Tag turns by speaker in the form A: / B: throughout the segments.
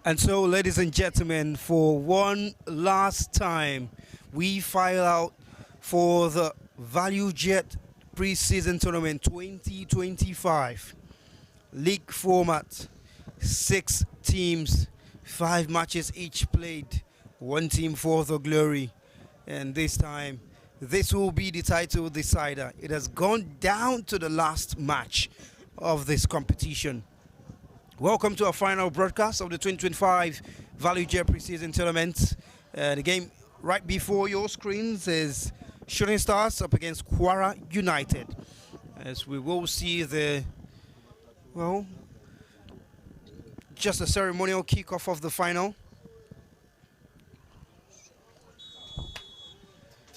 A: And so, ladies and gentlemen, for one last time, we file out for the ValueJet Preseason Tournament 2025. League format, 6 teams, 5 matches each played, 1 team for the glory. And this time, this will be the title decider. It has gone down to the last match of this competition. Welcome to our final broadcast of the 2025 ValueJet Preseason Tournament. The game right before your screens is Shooting Stars up against Kwara United. As we will see just a ceremonial kickoff of the final.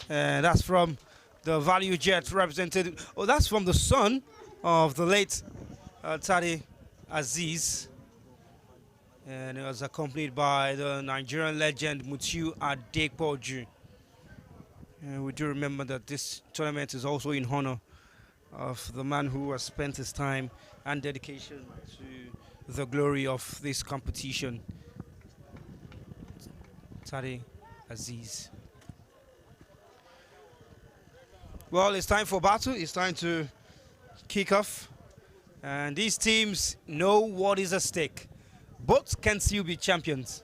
A: And that's from the ValueJet representative. Oh, that's from the son of the late Tade Aziz, and it was accompanied by the Nigerian legend Mutiu Adepoju. And we do remember that this tournament is also in honor of the man who has spent his time and dedication to the glory of this competition, Tade Aziz. Well, it's time for battle. It's time to kick off. And these teams know what is at stake. Both can still be champions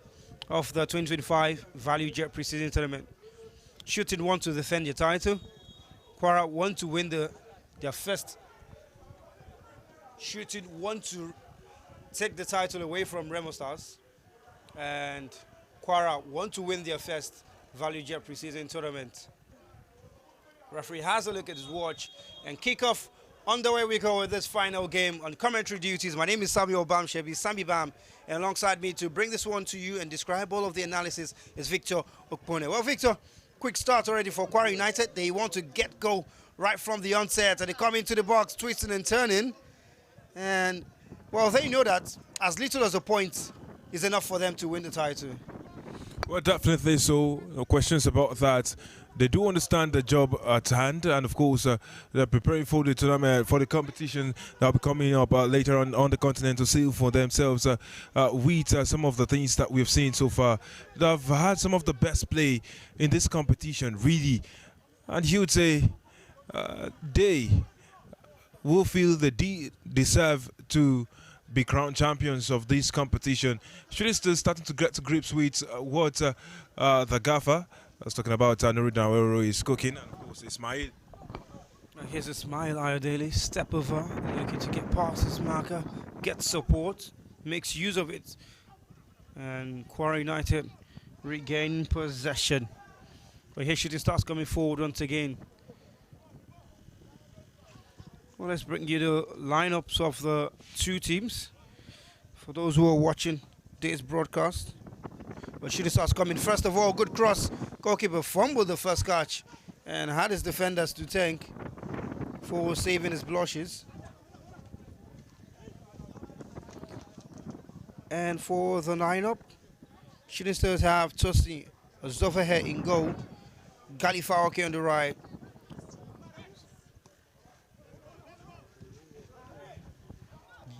A: of the 2025 ValueJet Preseason Tournament. Shooting want to defend their title. Kwara want to win their first. Shooting want to take the title away from Remo Stars. And Kwara want to win their first ValueJet Preseason Tournament. Referee has a look at his watch and kick off. On the way we go with this final game on commentary duties. My name is Samuel Bamshebi, Sammy Bam, and alongside me to bring this one to you and describe all of the analysis is Victor Okpone. Well, Victor, quick start already for Kwara United. They want to get goal right from the onset, and they come into the box, twisting and turning. And, well, they know that as little as a point is enough for them to win the title.
B: Well, definitely so. No questions about that. They do understand the job at hand, and of course, they're preparing for the tournament, for the competition that will be coming up later on the continent to see for themselves with some of the things that we've seen so far. They've had some of the best play in this competition, really, and he would say they will feel they deserve to be crowned champions of this competition. Should still starting to get to grips with what the gaffer, I was talking about Nuruddin Awero, is cooking, and of course Ismail.
A: Here's Ismail Ayodele, step over, looking to get past his marker, get support, makes use of it, and Kwara United regain possession. But here Shooting Stars coming forward once again. Well, let's bring you the lineups of the two teams for those who are watching this broadcast. But Shooting Stars coming first of all, good cross. Goalkeeper fumbled the first catch and had his defenders to thank for saving his blushes. And for the lineup, Shooting Stars have Tosi Zofahe in goal, Khalifa Oke on the right,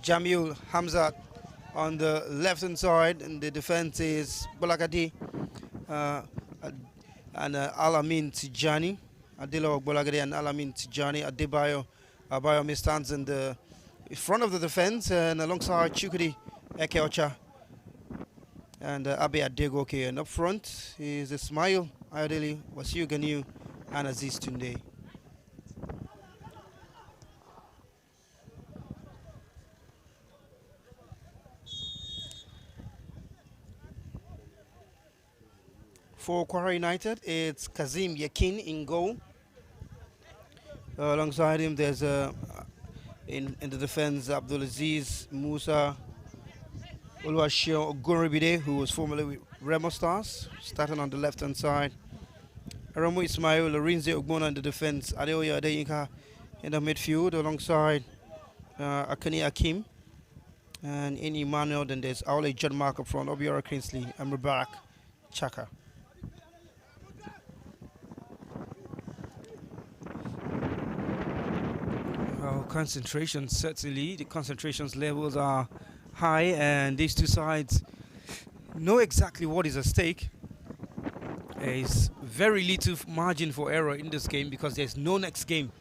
A: Jamil Hamzat on the left-hand side, and the defense is Bolagadi and Alamin Tijani. Adilo Bolagadi and Alamin Tijani. Abayomi stands in the front of the defense, and alongside Chukudi Ekeocha and Abe Adegoke. And up front is Ismail Ayodele, Wasiu Ganiu, and Aziz Tunde. For Kwara United, it's Kazim Yakin in goal. Alongside him, there's in the defense Abdulaziz Musa Oluwaseun Ogunribide, who was formerly with Remo Stars, starting on the left-hand side. Aramu Ismail, Lorenzo Ogbona in the defense, Adeoye Adeyinka in the midfield, alongside Akani Akim and in Emmanuel. Then there's Aule John Mark up front, Obiora Kingsley, and Mubarak Chaka. Concentration, certainly the concentrations levels are high, and these two sides know exactly what is at stake. There is very little margin for error in this game because there's no next game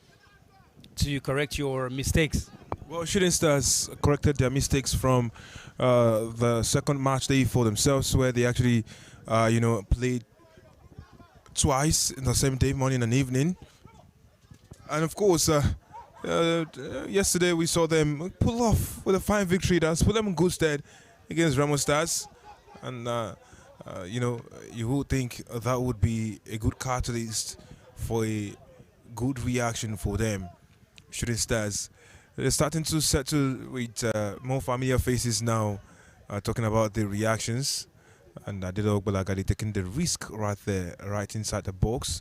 A: to correct your mistakes.
B: Well, Shooting Stars corrected their mistakes from the second match day for themselves, where they actually, played twice in the same day, morning and evening. And of course, yesterday we saw them pull off with a fine victory that's put them in good stead against Ramo Stars. And, you would think that would be a good catalyst for a good reaction for them. Shooting Stars, they're starting to settle with more familiar faces now, talking about the reactions. And Adilo Balagadi taking the risk right there, right inside the box.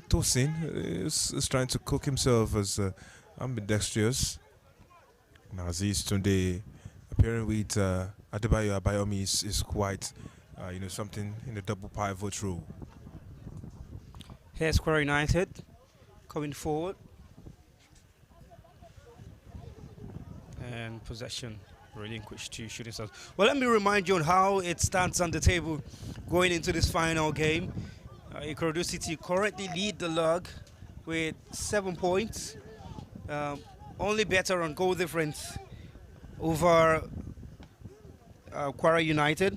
B: Tosin is trying to cook himself as ambidextrous. Aziz Tunde appearing with Adebayo Abayomi is quite, something in the double pivot role.
A: Here's Kwara United coming forward. And possession relinquished to Shooting Stars. Well, let me remind you on how it stands on the table going into this final game. Ikorodu City currently lead the log with 7 points. Only better on goal difference over Kwara United.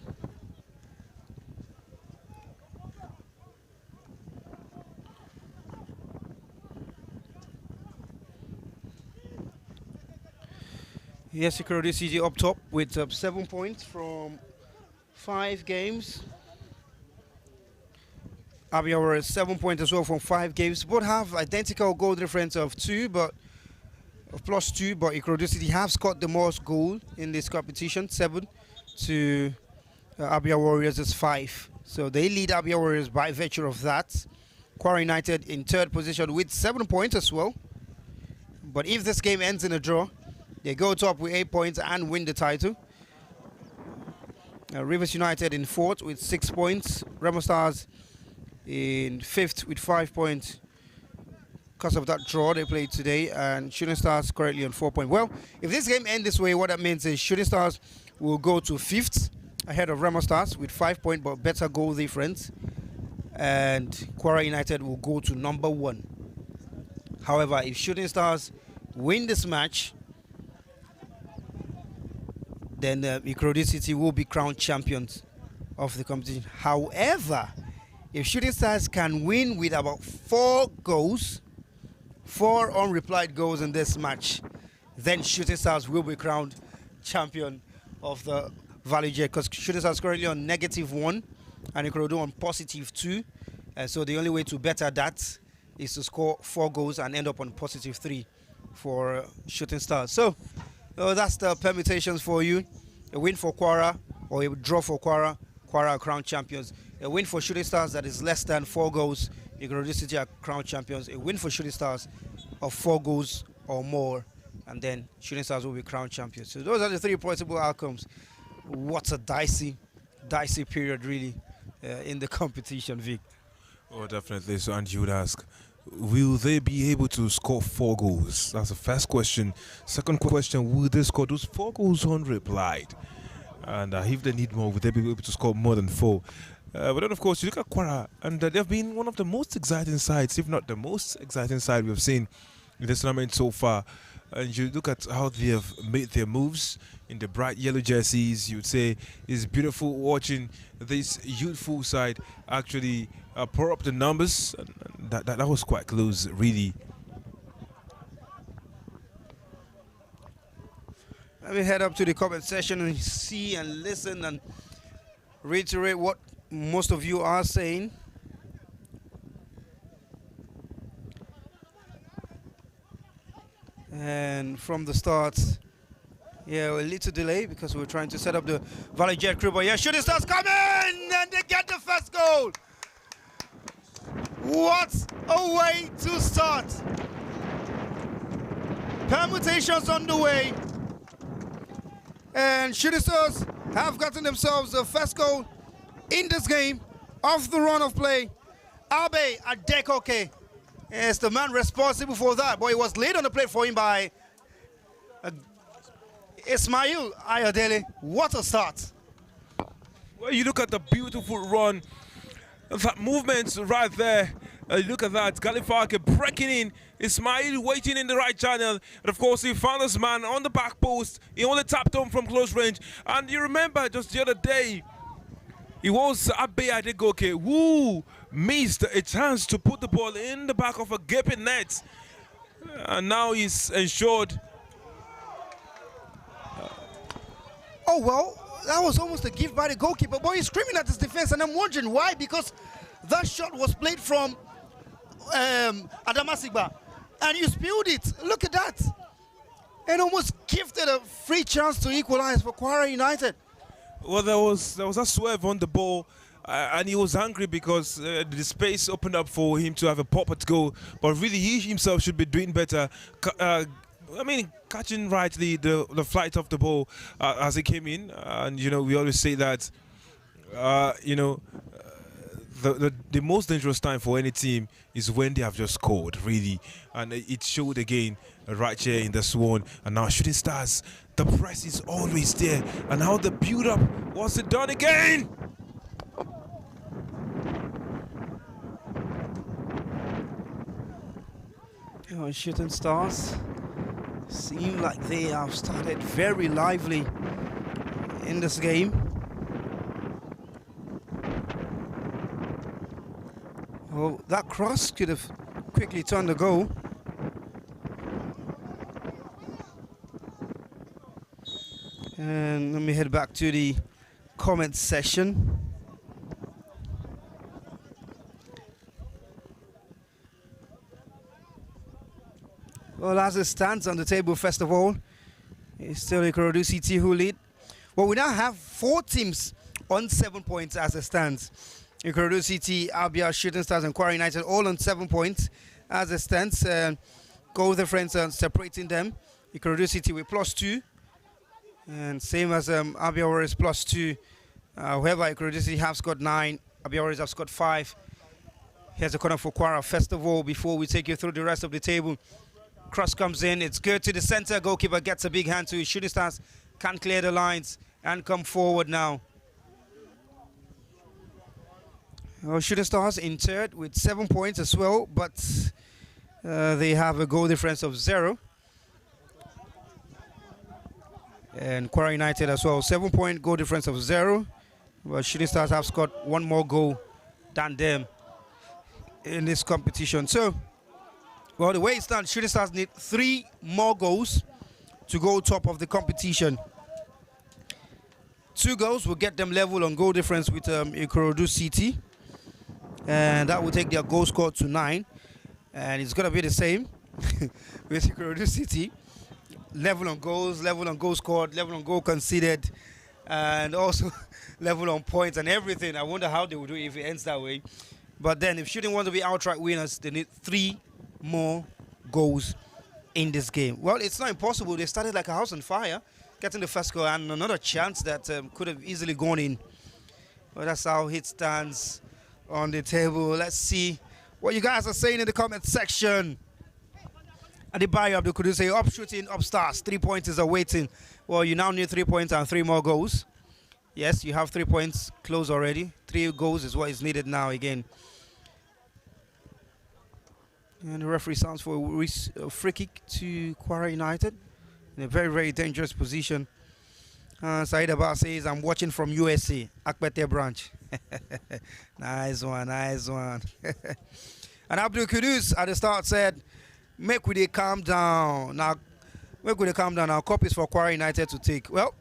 A: Yes, Ikorodu City up top with 7 points from 5 games. Abia is 7 points as well from 5 games. Both have identical goal difference of +2, but Ikorodu City have scored the most goal in this competition, 7 to Abia Warriors' 5. So they lead Abia Warriors by virtue of that. Kwara United in 3rd position with 7 points as well. But if this game ends in a draw, they go top with 8 points and win the title. Rivers United in 4th with 6 points. Remo Stars in 5th with 5 points because of that draw they played today. And Shooting Stars currently on 4 points. Well, if this game ends this way, what that means is Shooting Stars will go to 5th ahead of Remo Stars with 5 points but better goal difference. And Kwara United will go to number 1. However, if Shooting Stars win this match, then Ikorodu City will be crowned champions of the competition. However, if Shooting Stars can win with about 4 goals, 4 unreplied goals in this match, then Shooting Stars will be crowned champion of the ValueJet, because Shooting Stars currently on -1 and Ikorodu on +2. So the only way to better that is to score 4 goals and end up on +3 for Shooting Stars. So that's the permutations for you. A win for Kwara or a draw for Kwara. Kwara are crowned champions. A win for Shooting Stars that is less than 4 goals. Ikorodu City are crowned champions. A win for Shooting Stars of 4 goals or more, and then Shooting Stars will be crowned champions. So those are the 3 possible outcomes. What a dicey period really in the competition, Vic.
B: Oh, definitely. So, and you would ask, will they be able to score 4 goals? That's the first question. Second question, will they score those 4 goals unreplied? And if they need more, will they be able to score more than 4? But then, of course, you look at Kwara, and they've been one of the most exciting sides, if not the most exciting side we've seen in this tournament so far. And you look at how they have made their moves in the bright yellow jerseys. You'd say it's beautiful watching this youthful side actually pour up the numbers. And that was quite close, really.
A: Let me head up to the comment section and see and listen and reiterate what most of you are saying. And from the start, yeah, a little delay because we're trying to set up the ValueJet crew. But yeah, Shooting Stars coming and they get the first goal. What a way to start. Permutations on the way. And Shooting Stars have gotten themselves the first goal in this game off the run of play. Abe Adekoke is the man responsible for that, but it was laid on the plate for him by Ismail Ayodele. What a start.
B: Well, you look at the beautiful run, that movement right there. Look at that, Galifake breaking in, Ismail waiting in the right channel, and of course he found this man on the back post. He only tapped him from close range, and you remember just the other day, it was Abe Adegoke who missed a chance to put the ball in the back of a gaping net, and now he's ensured.
A: Oh, well, that was almost a gift by the goalkeeper. Boy, he's screaming at his defense, and I'm wondering why, because that shot was played from Adamasigba, and you spilled it. Look at that. And almost gifted a free chance to equalize for Kwara United.
B: Well, there was a swerve on the ball, and he was angry because the space opened up for him to have a pop at goal, but really he himself should be doing better. I mean, catching right the flight of the ball as it came in, and you know, we always say that you know, the most dangerous time for any team is when they have just scored, really, and it showed again right here in the Swan. And now Shooting Stars, the press is always there, and how the build-up was it done again.
A: Shooting Stars seem like they have started very lively in this game. Well, that cross could have quickly turned the goal. And let me head back to the comment section. Well, as it stands on the table, first of all, it's still Ikorodu City who lead. Well, we now have 4 teams on 7 points as it stands. Ikorodu City, Abia, Shooting Stars, and Kwara United all on 7 points as it stands. Goal difference separating them. Ikorodu City with +2. And same as Abia Warriors +2. However, Ikorodu City have scored 9. Abia Warriors have scored 5. Here's a corner for Kwara. First of all, before we take you through the rest of the table, cross comes in, it's good to the center. Goalkeeper gets a big hand to it. Shooting Stars can clear the lines and come forward now. Well, Shooting Stars in third with 7 points as well, but they have a goal difference of 0. And Kwara United as well, 7-point goal difference of 0. Well, Shooting Stars have scored 1 more goal than them in this competition. So, well, the way it stands, Shooting Stars need 3 more goals to go top of the competition. 2 goals will get them level on goal difference with Ikorodu City. And that will take their goal score to 9. And it's going to be the same with Ikorodu City. Level on goals scored, level on goal conceded, and also level on points and everything. I wonder how they will do it if it ends that way. But then if Shooting want to be outright winners, they need 3 more goals in this game. Well, it's not impossible. They started like a house on fire, getting the first goal and another chance that could have easily gone in. Well, that's how it stands on the table. Let's see what you guys are saying in the comment section. Adebayo Abdul say up shooting, up stars. 3 points is awaiting. Well, you now need 3 points and 3 more goals. Yes, you have 3 points close already. 3 goals is what is needed now again. And the referee sounds for a free kick to Kwara United in a very, very dangerous position. Said Abba says, I'm watching from USA, Akbete branch. Nice one, nice one. And Abdul Kudus at the start said, make we calm down. Now, make we calm down. Our cup is for Kwara United to take. Well,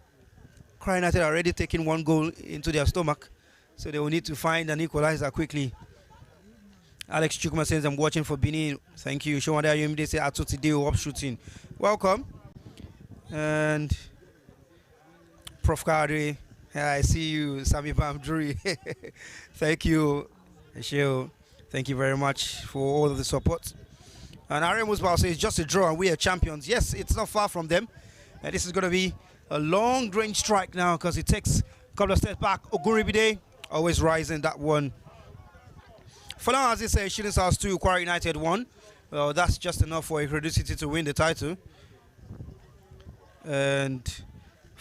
A: Kwara United are already taking 1 goal into their stomach, so they will need to find an equalizer quickly. Alex Chukuma says, I'm watching for Benin. Thank you. Shawanda Yomide say, Atutideo up shooting. Welcome. And Prof. Kadri, I see you. Sami Bamduri. Thank you. Asheo. Thank you very much for all of the support. And Ariel Musbal says, just a draw and we are champions. Yes, it's not far from them. And this is going to be a long-range strike now because it takes a couple of steps back. Oguribide always rising that one. For now, as I say, Shooting Stars 2, Kwara United 1. Well, that's just enough for Ikorodu City to win the title. And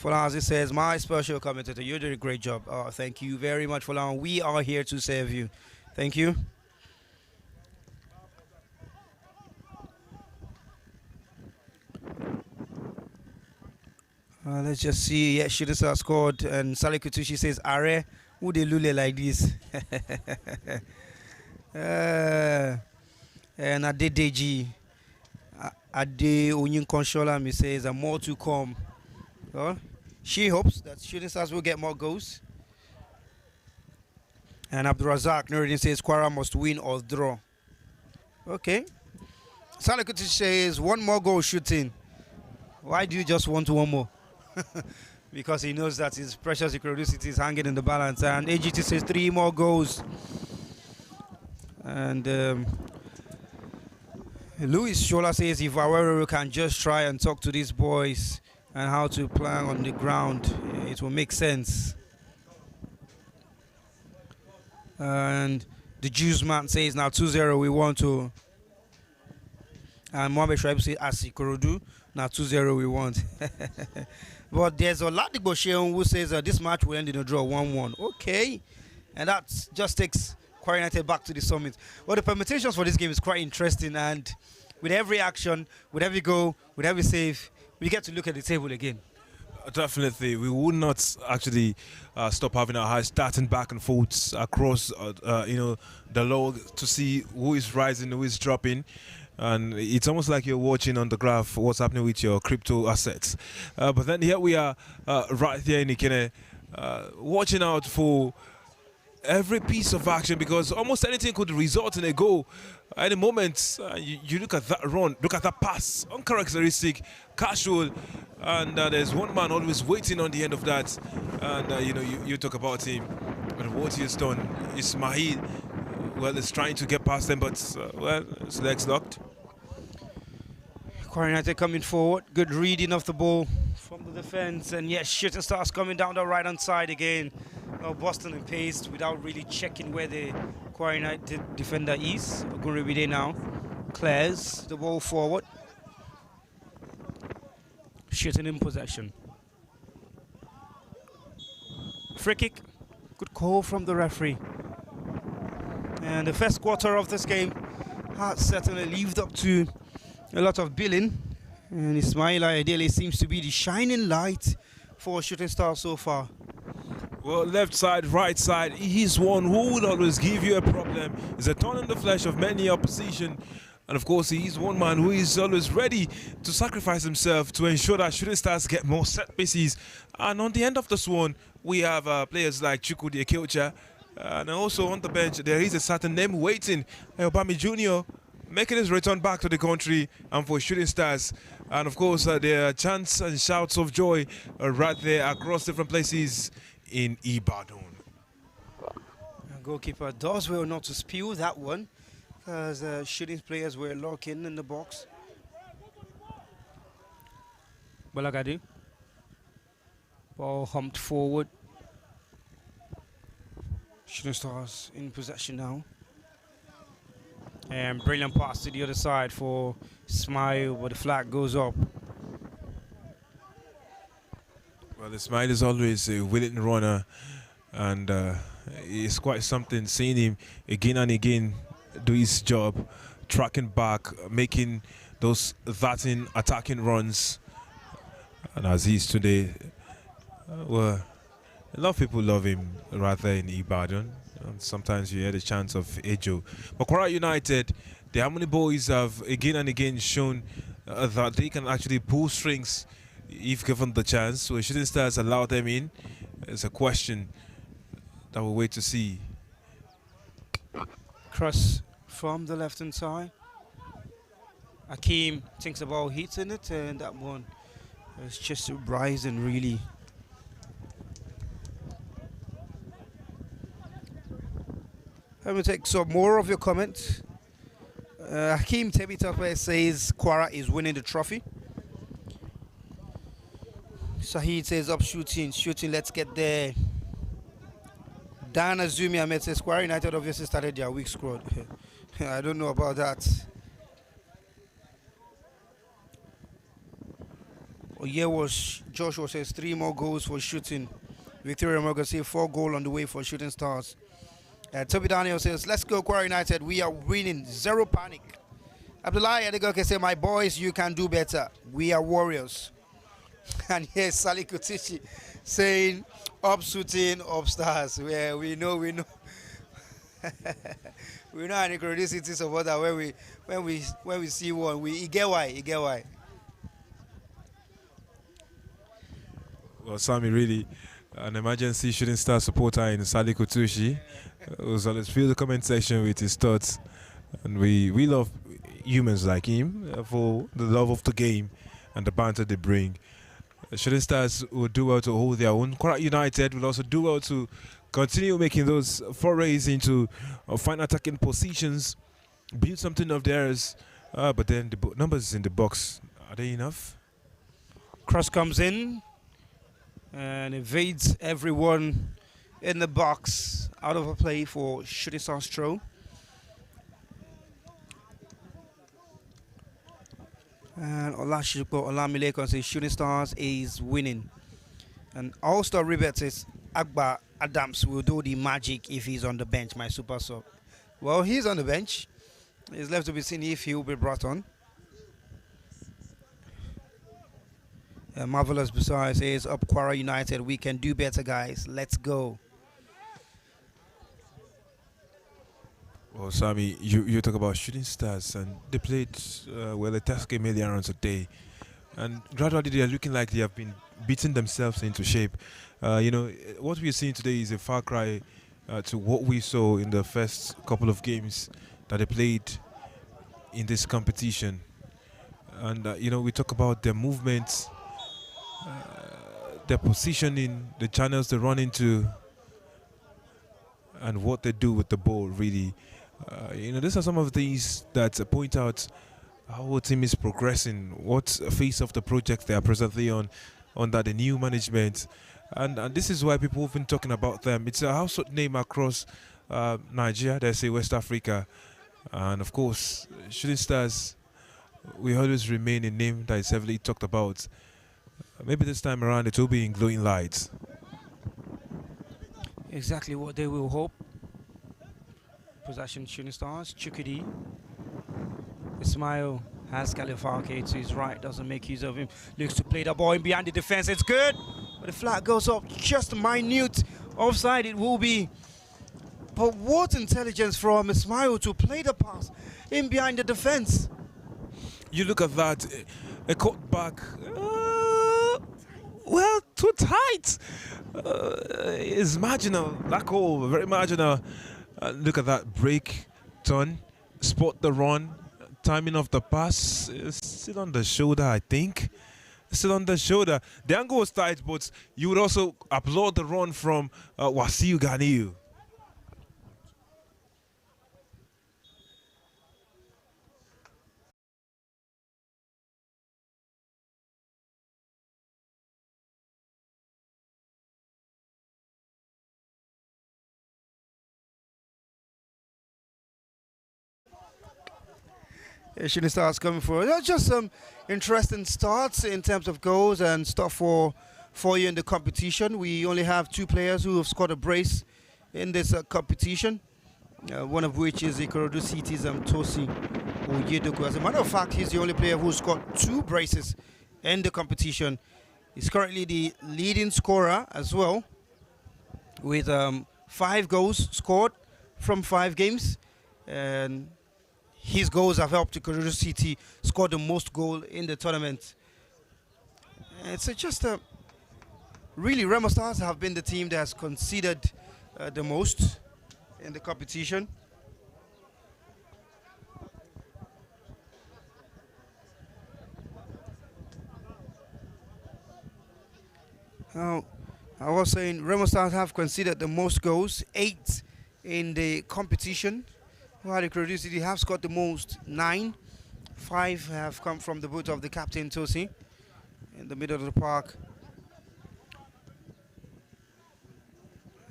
A: Folazi says, my special commentator, you did a great job. Oh, thank you very much, Folazi. We are here to serve you. Thank you. Let's just see. Yeah, Shirisa scored, and Sally Kutushi says, Are, who they lule like this? And Adedeji, Ade Onyin Konshola, me says, more to come. Well, she hopes that Shooting Stars will get more goals. And Abdurazak Nuruddin says Kwara must win or draw. Okay. Salakuti says one more goal shooting. Why do you just want one more? Because he knows that his precious Ikorodu is hanging in the balance. And AGT says 3 more goals. And Luis Shola says if Awero can just try and talk to these boys and how to play on the ground, it will make sense. And the Jews man says now 2-0 we want to. And Mohamed Shuaib says Asikorodu now 2-0 we want. But there's a Ladibo Sheon who says this match will end in a draw 1-1. Okay. And that just takes Kwara United back to the summit. Well, the permutations for this game is quite interesting, and with every action, with every goal, with every save, we get to look at the table again.
B: Definitely, we would not actually stop having our high starting back and forths across, the log to see who is rising, who is dropping, and it's almost like you're watching on the graph what's happening with your crypto assets. But then here we are, right here in Ikene, watching out for every piece of action, because almost anything could result in a goal at the moment. You look at that run, look at that pass, uncharacteristic, casual, and there's one man always waiting on the end of that. And you talk about him, but what he has done, Ismail, well, is trying to get past them, but his legs locked.
A: Kwara United coming forward, good reading of the ball from the defense, and yes, Shooting Stars coming down the right hand side again. Boston in pace without really checking where the Kwara United defender is. Ogunribide now clears the ball forward. Shooting in possession. Free kick. Good call from the referee. And the first quarter of this game has certainly lived up to a lot of billing. And Ismail Ayadele seems to be the shining light for Shooting Stars so far.
B: Well, left side, right side, he's one who will always give you a problem. He's a thorn in the flesh of many opposition. And of course, he's one man who is always ready to sacrifice himself to ensure that Shooting Stars get more set pieces. And on the end of this one, we have players like Chukwudi Ekeocha. And also on the bench, there is a certain name waiting, Obami Jr., making his return back to the country and for Shooting Stars. And of course, there are chants and shouts of joy right there across different places in Ibadan.
A: Goalkeeper does well not to spill that one, as Shooting players were locked in the box. Balagadi. Ball humped forward. Shooting Stars in possession now. And brilliant pass to the other side for Smile, but the flag goes up.
B: Well, Ismail is always a willing runner, and it's quite something seeing him again and again do his job, tracking back, making those attacking runs. And as he is today, well, a lot of people love him right there in Ibadan. And sometimes you hear the chants of Ejo. But Kwara United, the Harmony Boys have again and again shown that they can actually pull strings if given the chance. So Shooting Stars allow them in. It's a question that we'll wait to see.
A: Cross from the left hand side. Akeem thinks about hitting it, and that one is just rising really. Let me take some more of your comments. Hakeem Tebitope says Kwara is winning the trophy. Sahid says up shooting, let's get there. Dan Azumi Ahmed says Kwara United obviously started their weak squad. I don't know about that. Joshua says 3 more goals for shooting. Victoria Morgan says 4 goals on the way for Shooting Stars. Toby Daniel says, let's go Kwara United. We are winning. Zero panic. Abdullahi Adegoke says, my boys, you can do better. We are warriors. And here's Sally Kutishi saying, up shooting, up stars. Yeah, we know. We know any City supporter when we see one, we get why.
B: Well, Sammy, really, an emergency Shooting Star supporter in Sally Kutushi, who's always fill the comment section with his thoughts. And we love humans like him for the love of the game and the banter they bring. Shooting Stars will do well to hold their own. Kwara United will also do well to continue making those forays into fine attacking positions, build something of theirs. But then the numbers in the box, are they enough?
A: Cross comes in and evades everyone in the box. Out of a play for Shooting Stars throw. And Olashiko Olamilekon says Shooting Stars is winning. And All-Star Ribbit says Agba Adams will do the magic if he's on the bench, my super sub. Well, he's on the bench. It's left to be seen if he will be brought on. Marvelous Busai says, up Kwara United, we can do better, guys. Let's go.
B: Well, Sammy, you talk about Shooting Stars, and they played well a test game earlier on today, and gradually they are looking like they have been beating themselves into shape. What we are seeing today is a far cry to what we saw in the first couple of games that they played in this competition. And we talk about their movements, their positioning, the channels they run into, and what they do with the ball, really. These are some of the things that point out how our team is progressing, what phase of the project they are presently on under the new management. And this is why people have been talking about them. It's a household name across Nigeria, they say West Africa. And of course, Shooting Stars, we always remain a name that is heavily talked about. Maybe this time around it will be in glowing lights.
A: Exactly what they will hope. Possession Shooting Stars. Chukudi. Ismail has Kalifake to his right, doesn't make use of him. Looks to play the ball in behind the defense. It's good, but the flag goes up. Just minute offside it will be. But what intelligence from Ismail to play the pass in behind the defense.
B: You look at that, a cut back. Well, too tight. It's marginal. That goal, very marginal. Look at that break, turn, spot the run, timing of the pass. Still on the shoulder, I think. Still on the shoulder. The angle was tight, but you would also applaud the run from Wasiu Ganiu.
A: Shooting Stars coming forward. That's just some interesting starts in terms of goals and stuff for you in the competition. We only have 2 players who have scored a brace in this competition. One of which is Ikorodu City's Tosi Oyedoku. As a matter of fact, he's the only player who scored 2 braces in the competition. He's currently the leading scorer as well, with 5 goals scored from 5 games. And his goals have helped Ikorodu City score the most goal in the tournament. It's just really, Remo Stars have been the team that has conceded the most in the competition. Now, I was saying Remo Stars have conceded the most goals, 8 in the competition. While Ikorodu City have scored the most, 9. 5 have come from the boot of the captain Tosi in the middle of the park.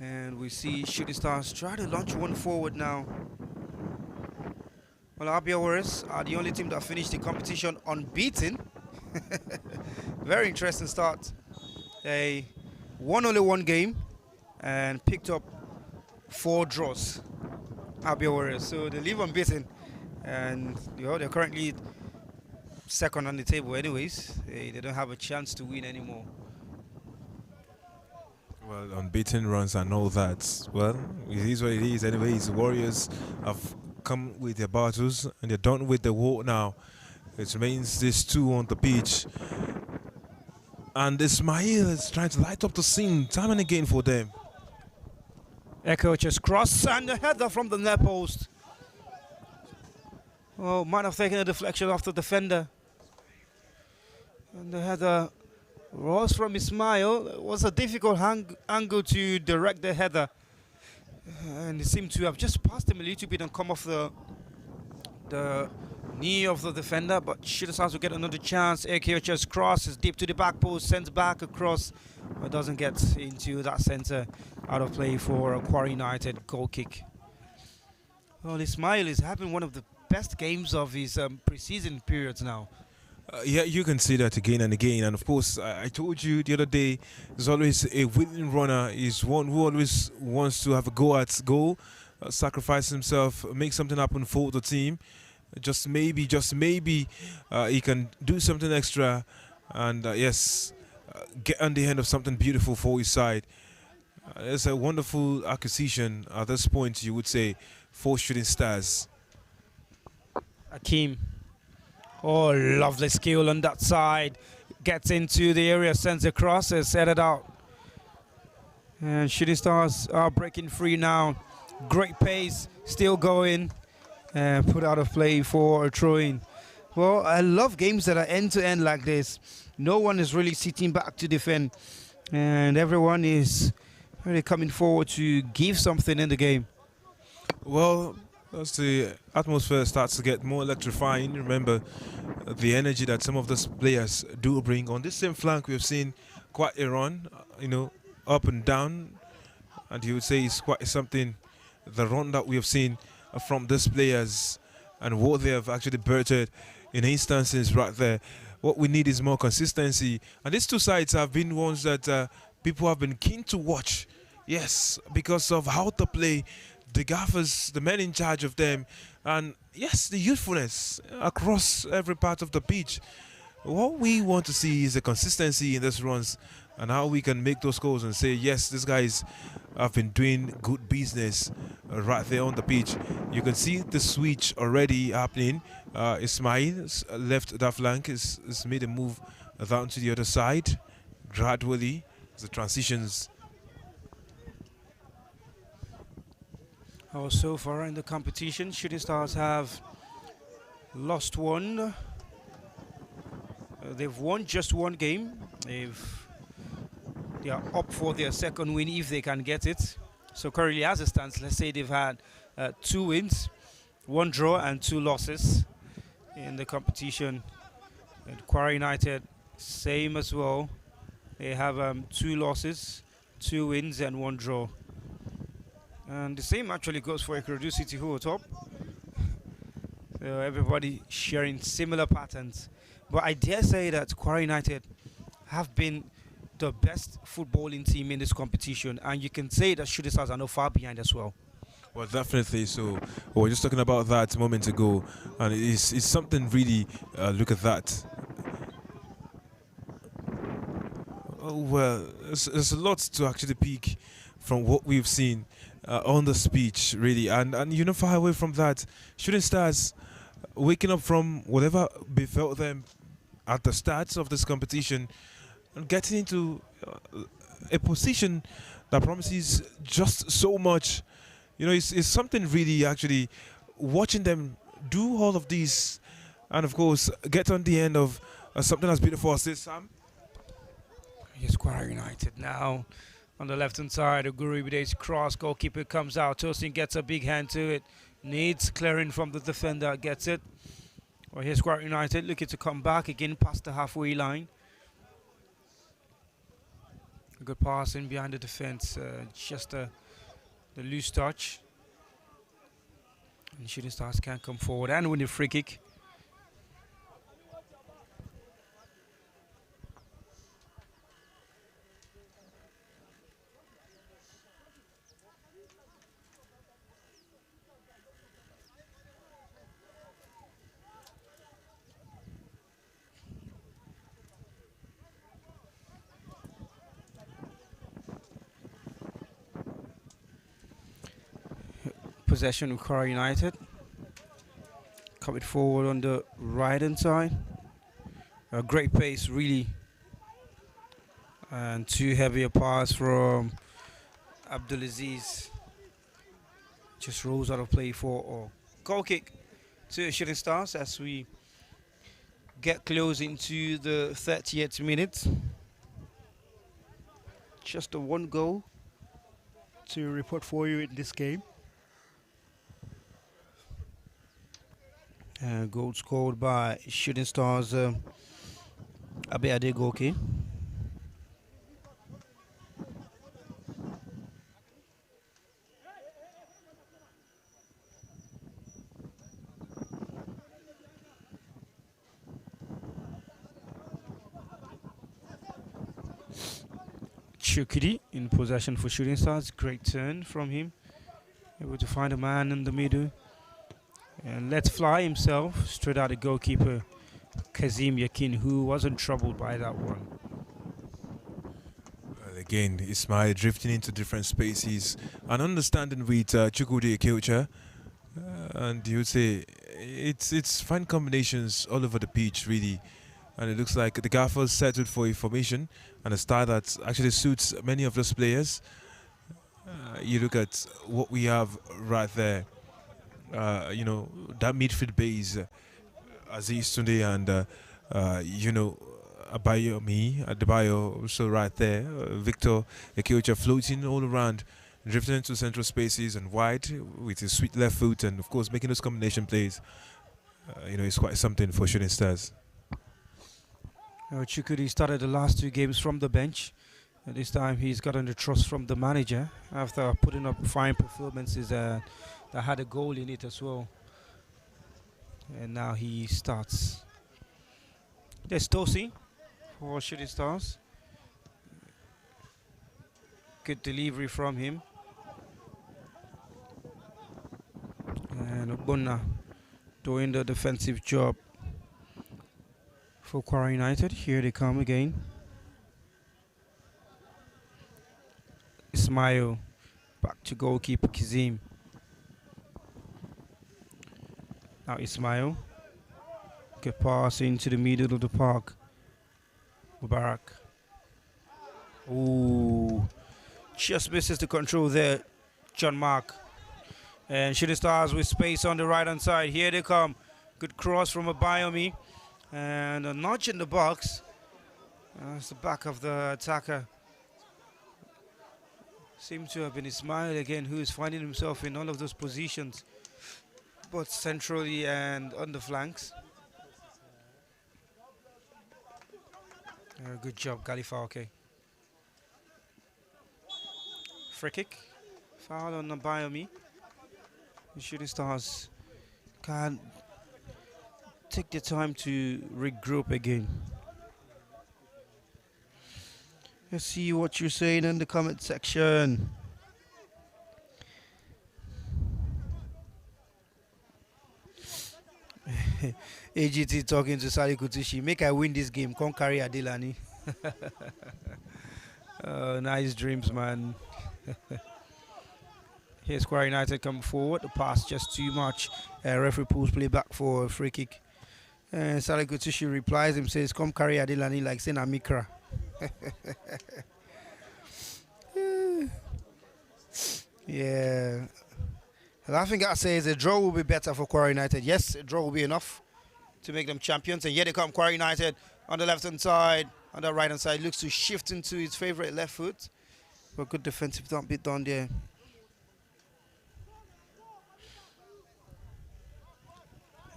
A: And we see Shooting Stars try to launch one forward now. Well, Abia Warriors are the only team that finished the competition unbeaten. very interesting start. They won only one game and picked up 4 draws. Abia Warriors. So they leave unbeaten, and they're currently second on the table. Anyways, they don't have a chance to win anymore.
B: Well, unbeaten runs and all that. Well, it is what it is. Anyways, the Warriors have come with their battles and they're done with the war now. It remains these two on the pitch. And Ismail is trying to light up the scene time and again for them.
A: Echo just cross and a header from the near post. Oh, might have taken a deflection off the defender. And the header was from Ismail. It was a difficult angle to direct the header. And it seemed to have just passed him a little bit and come off the knee of the defender, but Shooting Stars will get another chance. AKH's cross is deep to the back post, sends back across, but doesn't get into that centre. Out of play for a Kwara United goal kick. Well, Ismail is having one of the best games of his pre-season periods now.
B: Yeah, you can see that again and again. And of course, I told you the other day, there's always a willing runner. Is one who always wants to have a go at goal, sacrifice himself, make something happen for the team. Just maybe, he can do something extra and yes, get on the end of something beautiful for his side. It's a wonderful acquisition at this point, you would say, for Shooting Stars.
A: Akeem. Oh, lovely skill on that side. Gets into the area, sends a cross, is headed out. And Shooting Stars are breaking free now. Great pace, still going. And put out of play for a throw-in. Well, I love games that are end-to-end like this. No one is really sitting back to defend. And everyone is really coming forward to give something in the game.
B: Well, as the atmosphere starts to get more electrifying, remember the energy that some of these players do bring. On this same flank, we've seen quite a run, up and down. And you would say it's quite something, the run that we have seen from these players and what they have actually birthed in instances right there. What we need is more consistency. And these two sides have been ones that people have been keen to watch. Yes, because of how to play, the gaffers, the men in charge of them, and yes, the youthfulness across every part of the pitch. What we want to see is the consistency in these runs and how we can make those goals and say, yes, these guys have been doing good business right there on the pitch. You can see the switch already happening. Ismail left that flank, is made a move down to the other side gradually as the transitions.
A: So far in the competition, Shooting Stars have lost one. They've won just one game. They are up for their second win if they can get it. So currently, as it stands, let's say they've had 2 wins, 1 draw and 2 losses in the competition. And Kwara United, same as well. They have 2 losses, 2 wins and 1 draw. And the same actually goes for Ikorodu City, who are top. So everybody sharing similar patterns. But I dare say that Kwara United have been the best footballing team in this competition, and you can say that Shooting Stars are not far behind as well.
B: Well, definitely so. We were just talking about that a moment ago, and it's something really, look at that. Oh, well, there's a lot to actually pick from what we've seen on the speech, really, and far away from that, Shooting Stars waking up from whatever befell them at the start of this competition and getting into a position that promises just so much. It's something really actually watching them do all of these and, of course, get on the end of something as beautiful as this, Sam.
A: Yes, Kwara United now on the left-hand side. Oguribide's cross, goalkeeper comes out. Tosin gets a big hand to it. Needs clearing from the defender, gets it. Well, here's Kwara United looking to come back again past the halfway line. A good pass in behind the defense, just the loose touch. And Shooting Stars can't come forward and win the free kick. possession with Kwara United. Coming forward on the right hand side. A great pace, really. And too heavy a pass from Abdulaziz. Just rolls out of play for a goal kick to Shooting Stars as we get close into the 30th minute. Just a one goal to report for you in this game. Goal scored by Shooting Stars Abe Adegoke. Chukidi in possession for Shooting Stars. Great turn from him. Able to find a man in the middle. And let fly himself straight at the goalkeeper, Kazim Yakin, who wasn't troubled by that one.
B: Well, again, Ismail drifting into different spaces and understanding with Chukwudi Ekeocha. And you would say it's fine combinations all over the pitch, really. And it looks like the Gaffers settled for a formation and a style that actually suits many of those players. You look at what we have right there. You know, that midfield base, Aziz Tunde and, you know, Adebayo also right there. Victor Ekeocha floating all around, drifting into central spaces and wide with his sweet left foot, and of course making those combination plays. You know, it's quite something for Shooting Stars.
A: Chukudi started the last two games from the bench. This time he's gotten the trust from the manager after putting up fine performances that had a goal in it as well. And now he starts. There's Tosi for Shooting Stars. Good delivery from him. And Obuna doing the defensive job for Kwara United. Here they come again. Ismail back to goalkeeper Kazim. Now Ismail. Good pass into the middle of the park. Mubarak. Ooh. Just misses the control there. John Mark. And Shooting Stars with space on the right hand side. Here they come. Good cross from Abayomi. And a notch in the box. That's the back of the attacker. Seems to have been Ismail again, who is finding himself in all of those positions, both centrally and on the flanks. Good job, Khalifa. Okay. Free kick. Foul on Nabayomi. The Shooting Stars can take the time to regroup again. Let's see what you're saying in the comment section. AGT talking to Sali Kutushi. Make I win this game. Come carry Adilani. Nice dreams, man. Here's Kwara United come forward. The pass just too much. Referee pulls play back for a free kick. And Sali Kutushi replies him, says, come carry Adilani like saying Amikra. Yeah. And I think I say is a draw will be better for Kwara United. Yes, a draw will be enough to make them champions. And here they come, Kwara United on the left-hand side, on the right-hand side. Looks to shift into his favorite left foot. But good defensive bit done there.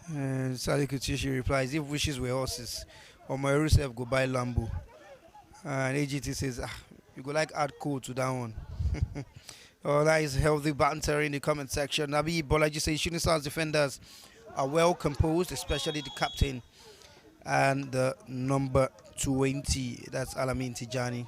A: And Sali Kutishi replies, if wishes were horses, or my yourself go buy Lambo. And AGT says, you go like add code to that one. Oh, that is healthy banter in the comment section. Nabi Bolaji says Shooting Stars defenders are well composed, especially the captain and the number 20. That's Alamin Tijani.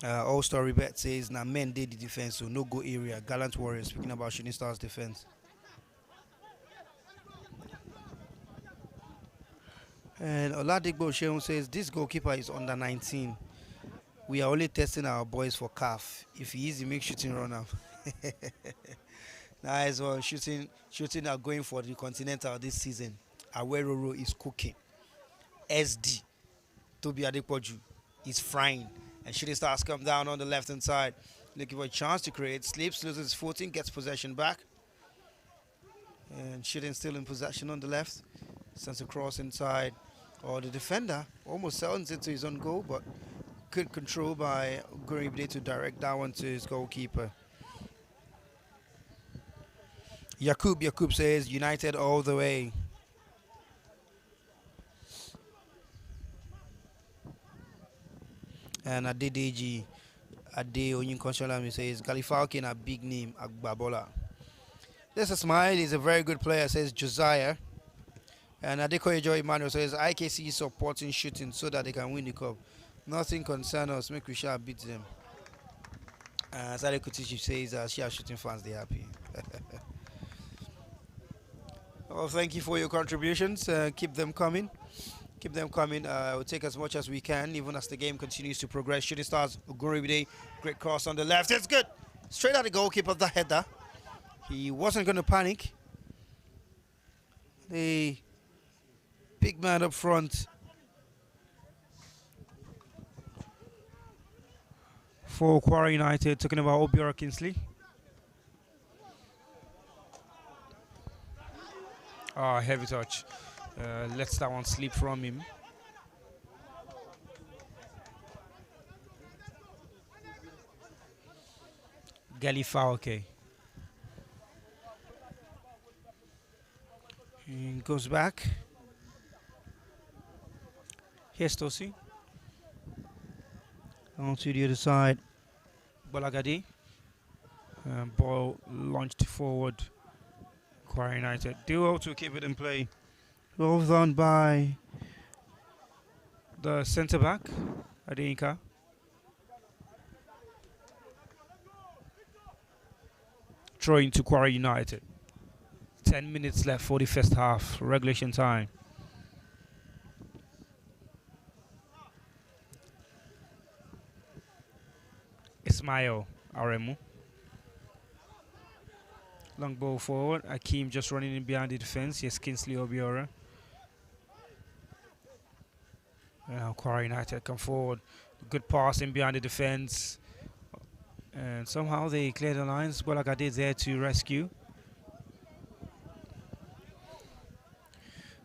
A: All-Star Bet says, now men did the defense, so no go area. Gallant Warriors, speaking about Shooting Stars defense. And Oladipo Sheun says this goalkeeper is under 19. We are only testing our boys for calf. If he is, he makes shooting run up. Nice one. Shooting are going for the Continental this season. Aweroro is cooking. SD, Toby Adepoju, is frying. And shooting stars come down on the left hand side. Looking for a chance to create. Slips, loses his footing, gets possession back. And shooting still in possession on the left. Sends a cross inside. Or the defender almost sends it to his own goal, but good control by Guribide to direct that one to his goalkeeper. Yakub says United all the way. And Adedeji Ade Onyinkonsholami says Galifalkin a big name, Agbabola. There's a smile, he's a very good player, says Josiah. And Adekoyejo Emmanuel says IKC supporting shooting so that they can win the cup. Nothing concerns us, make we shall beat them. Sade Kutishi says she are shooting fans, they happy. Well, thank you for your contributions. Keep them coming. Keep them coming. We'll take as much as we can, even as the game continues to progress. Shooting stars, Uguribide, great cross on the left. It's good. Straight at the goalkeeper, the header. He wasn't going to panic. The big man up front for Kwara United, talking about Obiora Kingsley. Heavy touch. Lets that one slip from him. Galifa, okay. And goes back. Here's Tosi. On to the other side. Bolagadi. Ball launched forward. Kwara United. Duo to keep it in play. Well done by the centre back, Adinka. Throwing to Kwara United. 10 minutes left for the first half, regulation time. Ismail Aremu. Long ball forward. Akeem just running in behind the defense. Yes, Kingsley Obiora. Now Kwara United come forward. Good pass in behind the defense. And somehow they clear the lines. Bolagade is there to rescue.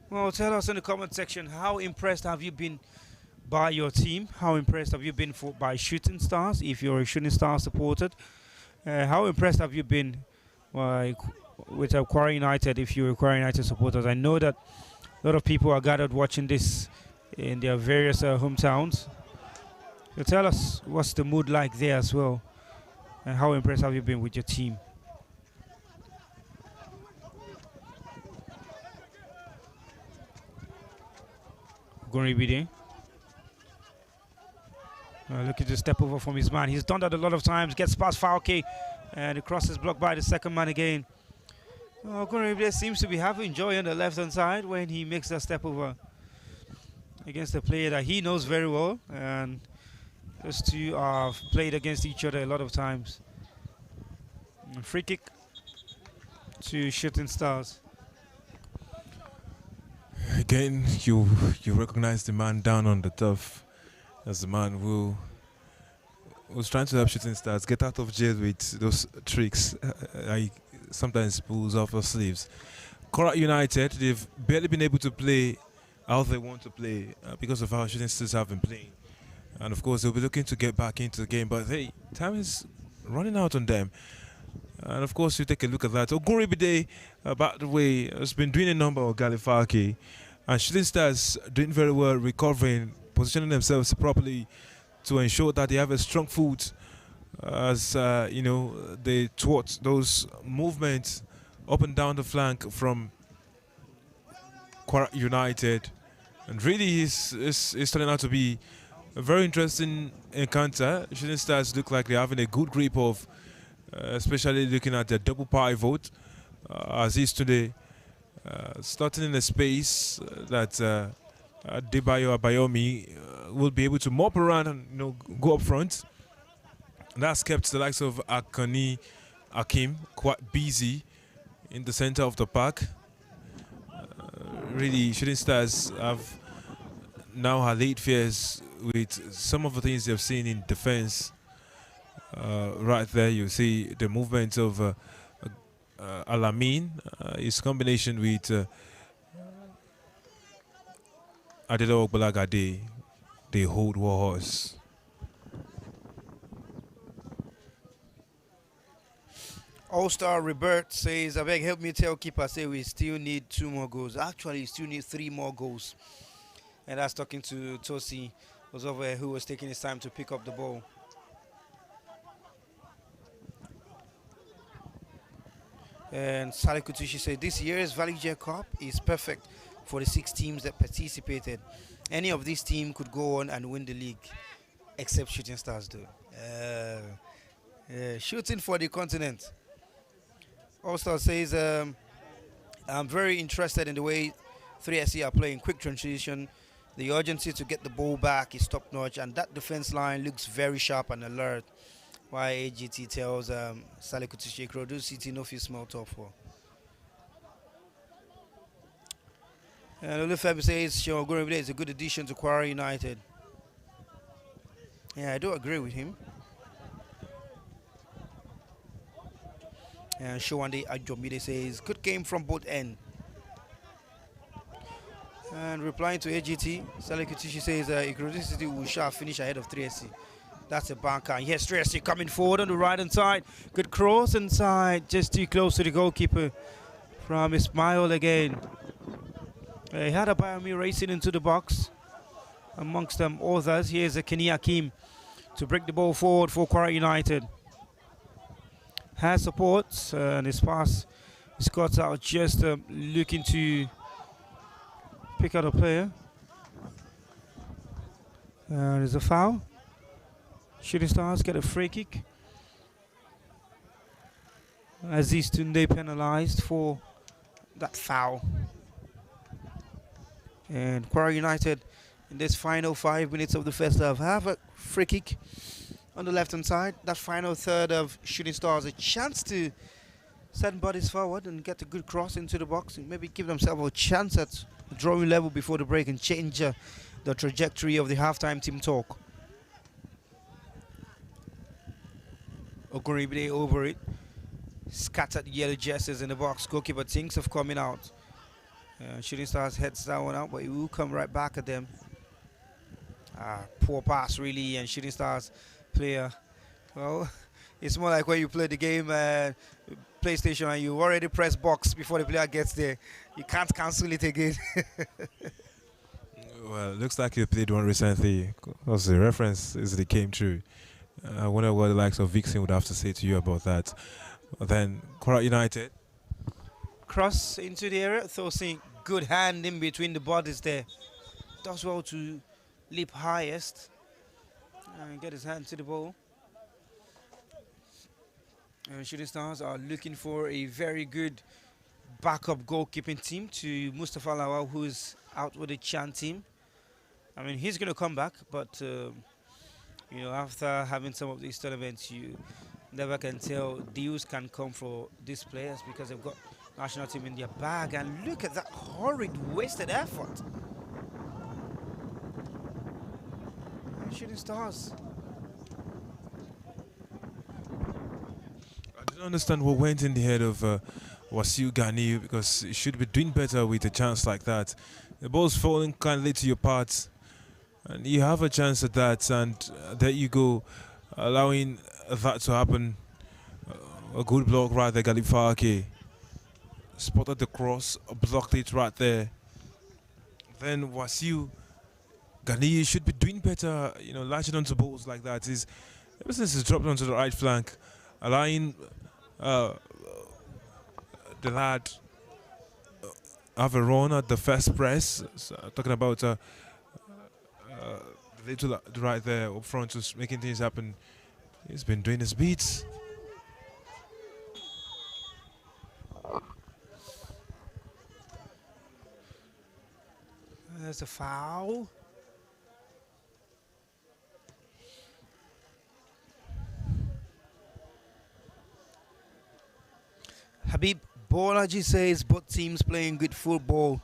A: Well, tell us in the comment section, how impressed have you been by your team? How impressed have you been by Shooting Stars, if you're a Shooting Star supporter? How impressed have you been with Kwara United, if you're a Kwara United supporters? I know that a lot of people are gathered watching this in their various hometowns. So tell us what's the mood like there as well, and how impressed have you been with your team? Goribide. Looking to step over from his man. He's done that a lot of times. Gets past Falke, and the cross is blocked by the second man again. Goribide seems to be having joy on the left-hand side when he makes that step over against a player that he knows very well. And those two have played against each other a lot of times. Free kick to Shooting Stars.
B: Again, you recognize the man down on the turf as the man who was trying to help Shooting Stars get out of jail with those tricks he sometimes pulls off her sleeves. Kwara United, they've barely been able to play how they want to play because of how Shooting Stars have been playing. And of course, they'll be looking to get back into the game, but time is running out on them. And of course, you take a look at that. Oguribide, by the way, has been doing a number of Galifaki, and Shooting Stars doing very well, recovering, positioning themselves properly to ensure that they have a strong foot as they thwart those movements up and down the flank from Kwara United. And really, it's turning out to be a very interesting encounter. Shooting Stars look like they're having a good grip of, especially looking at the double pivot, as is today, starting in a space that Debayo Abayomi will be able to mop around and go up front. That's kept the likes of Akani Akim quite busy in the center of the park. Really, Shooting Stars have now had late fears with some of the things they've seen in defense. Right there, you see the movement of Alamin, his combination with Adedo Balagade, they hold war horse.
A: All-Star Rebert says, I beg help me tell keeper, say we still need 2 more goals. Actually, we still need 3 more goals. And that's talking to Tosi, was over here, who was taking his time to pick up the ball. And Saleh Kutushi said, this year's ValueJet Cup is perfect for the 6 teams that participated. Any of these teams could go on and win the league, except Shooting Stars, though. Shooting for the continent. All-Star says, I'm very interested in the way 3SC are playing. Quick transition. The urgency to get the ball back is top-notch, and that defense line looks very sharp and alert. Why AGT tells Saleh Kutushi, Krodu City no feel small top for. And Olufemi says, Sean Ogoribide is a good addition to Kwara United. Yeah, I do agree with him. And Showande Ajomide says, good game from both ends. And replying to AGT, Saleh Kutushi says, Ikorodu City will shall finish ahead of 3SC. That's a banker. Yes, 3SC coming forward on the right-hand side. Good cross inside, just too close to the goalkeeper from Ismail again. He had a Bayami racing into the box. Amongst them others, here's a Kenny Akim to break the ball forward for Kwara United. Has support, and his pass is cut out, just looking to pick out a player. There's a foul. Shooting Stars get a free kick. Aziz Tunde penalized for that foul. And Kwara United in this final 5 minutes of the first half have a free kick on the left-hand side. That final third of Shooting Stars, a chance to send bodies forward and get a good cross into the box and maybe give themselves a chance at drawing level before the break and change the trajectory of the halftime team talk. Ogoribide over it. Scattered yellow jerseys in the box. Goalkeeper thinks of coming out. Shooting Stars heads that one out, but he will come right back at them. Poor pass, really, and Shooting Stars player. Well, it's more like when you play the game PlayStation and you already press box before the player gets there. You can't cancel it again.
B: Well, it looks like you played one recently. Because the reference is it came true. I wonder what the likes of Vixen would have to say to you about that. Then Kwara United.
A: Cross into the area. Thorsing, good hand in between the bodies there. Does well to leap highest and get his hand to the ball. And Shooting Stars are looking for a very good backup goalkeeping team to Mustafa Lawal, who is out with the Chan team. I mean, he's going to come back, but you know, after having some of these tournaments, you never can tell deals can come for these players because they've got national team in their bag. And look at that horrid wasted effort. And Shooting Stars.
B: I don't understand what went in the head of Wasiu Ghani, because he should be doing better with a chance like that. The ball's falling kindly to your part, and you have a chance at that, and there you go, allowing that to happen. A good block right there, Galifake. Spotted the cross, blocked it right there. Then Wasiu Ghani should be doing better, you know, latching onto balls like that. Ever since he's dropped onto the right flank, allowing the lad have a run at the first press. So, talking about the little right there up front, just making things happen. He's been doing his beats.
A: There's a foul. Habib Bolaji says both teams playing good football.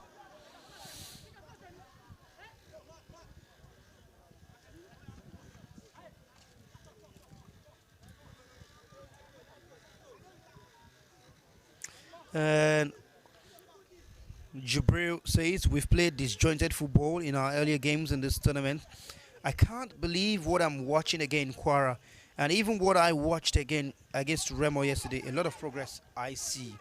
A: And Jibril says we've played disjointed football in our earlier games in this tournament. I can't believe what I'm watching again, Kwara. And even what I watched again against Remo yesterday, a lot of progress I see.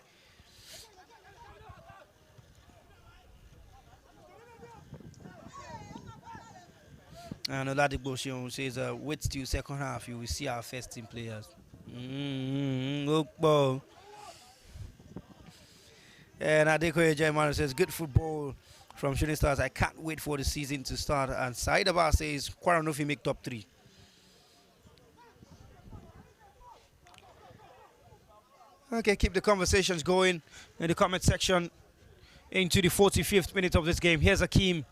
A: And Oladipo Shion says, wait till second half, you will see our first team players. Look, ball. And Adekoye Jaimano says, good football from Shooting Stars. I can't wait for the season to start. And Said Abba says, Kwara Nofi make top 3. Okay, keep the conversations going in the comment section into the 45th minute of this game. Here's Akeem.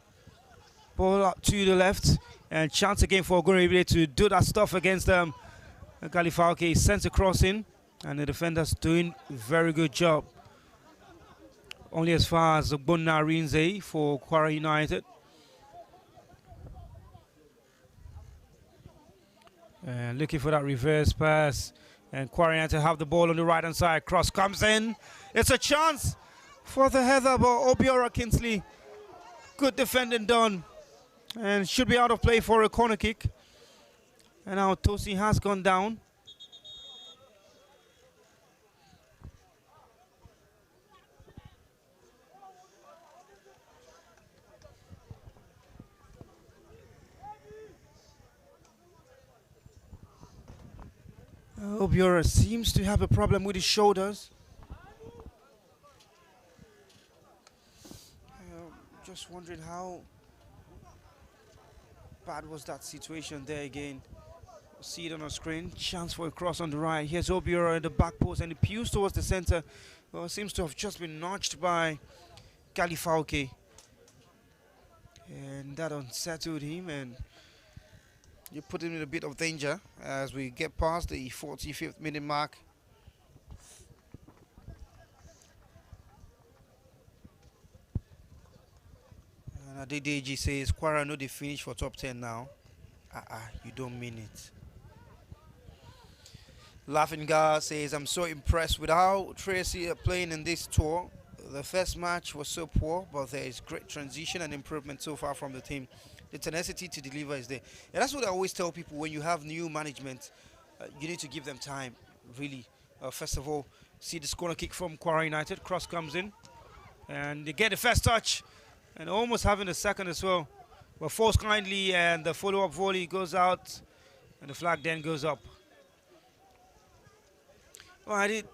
A: Ball out to the left. And chance again for Ogoribile to do that stuff against them. Galifalke sends a cross in. And the defender's doing a very good job. Only as far as Ogbonna Rinze for Kwara United. And looking for that reverse pass. And Kwara United have the ball on the right-hand side. Cross comes in. It's a chance for the header, but Obiora Kingsley. Good defending done. And should be out of play for a corner kick. And now Tosi has gone down. Obiora seems to have a problem with his shoulders. Just wondering how bad was that situation there again. See it on our screen. Chance for a cross on the right. Here's Obiora in the back post and it pews towards the center. Well, seems to have just been notched by Galifalke. And that unsettled him and you put him in a bit of danger as we get past the 45th minute mark. And Adedeji says, Kwara know they finish for top 10 now. You don't mean it. Laughing Gar says, I'm so impressed with how Tracy are playing in this tour. The first match was so poor, but there is great transition and improvement so far from the team. The tenacity to deliver is there. And that's what I always tell people when you have new management, you need to give them time, really. First of all, see the corner kick from Kwara United. Cross comes in, and they get the first touch, and almost having a second as well. But forced kindly, and the follow-up volley goes out, and the flag then goes up. Well, I did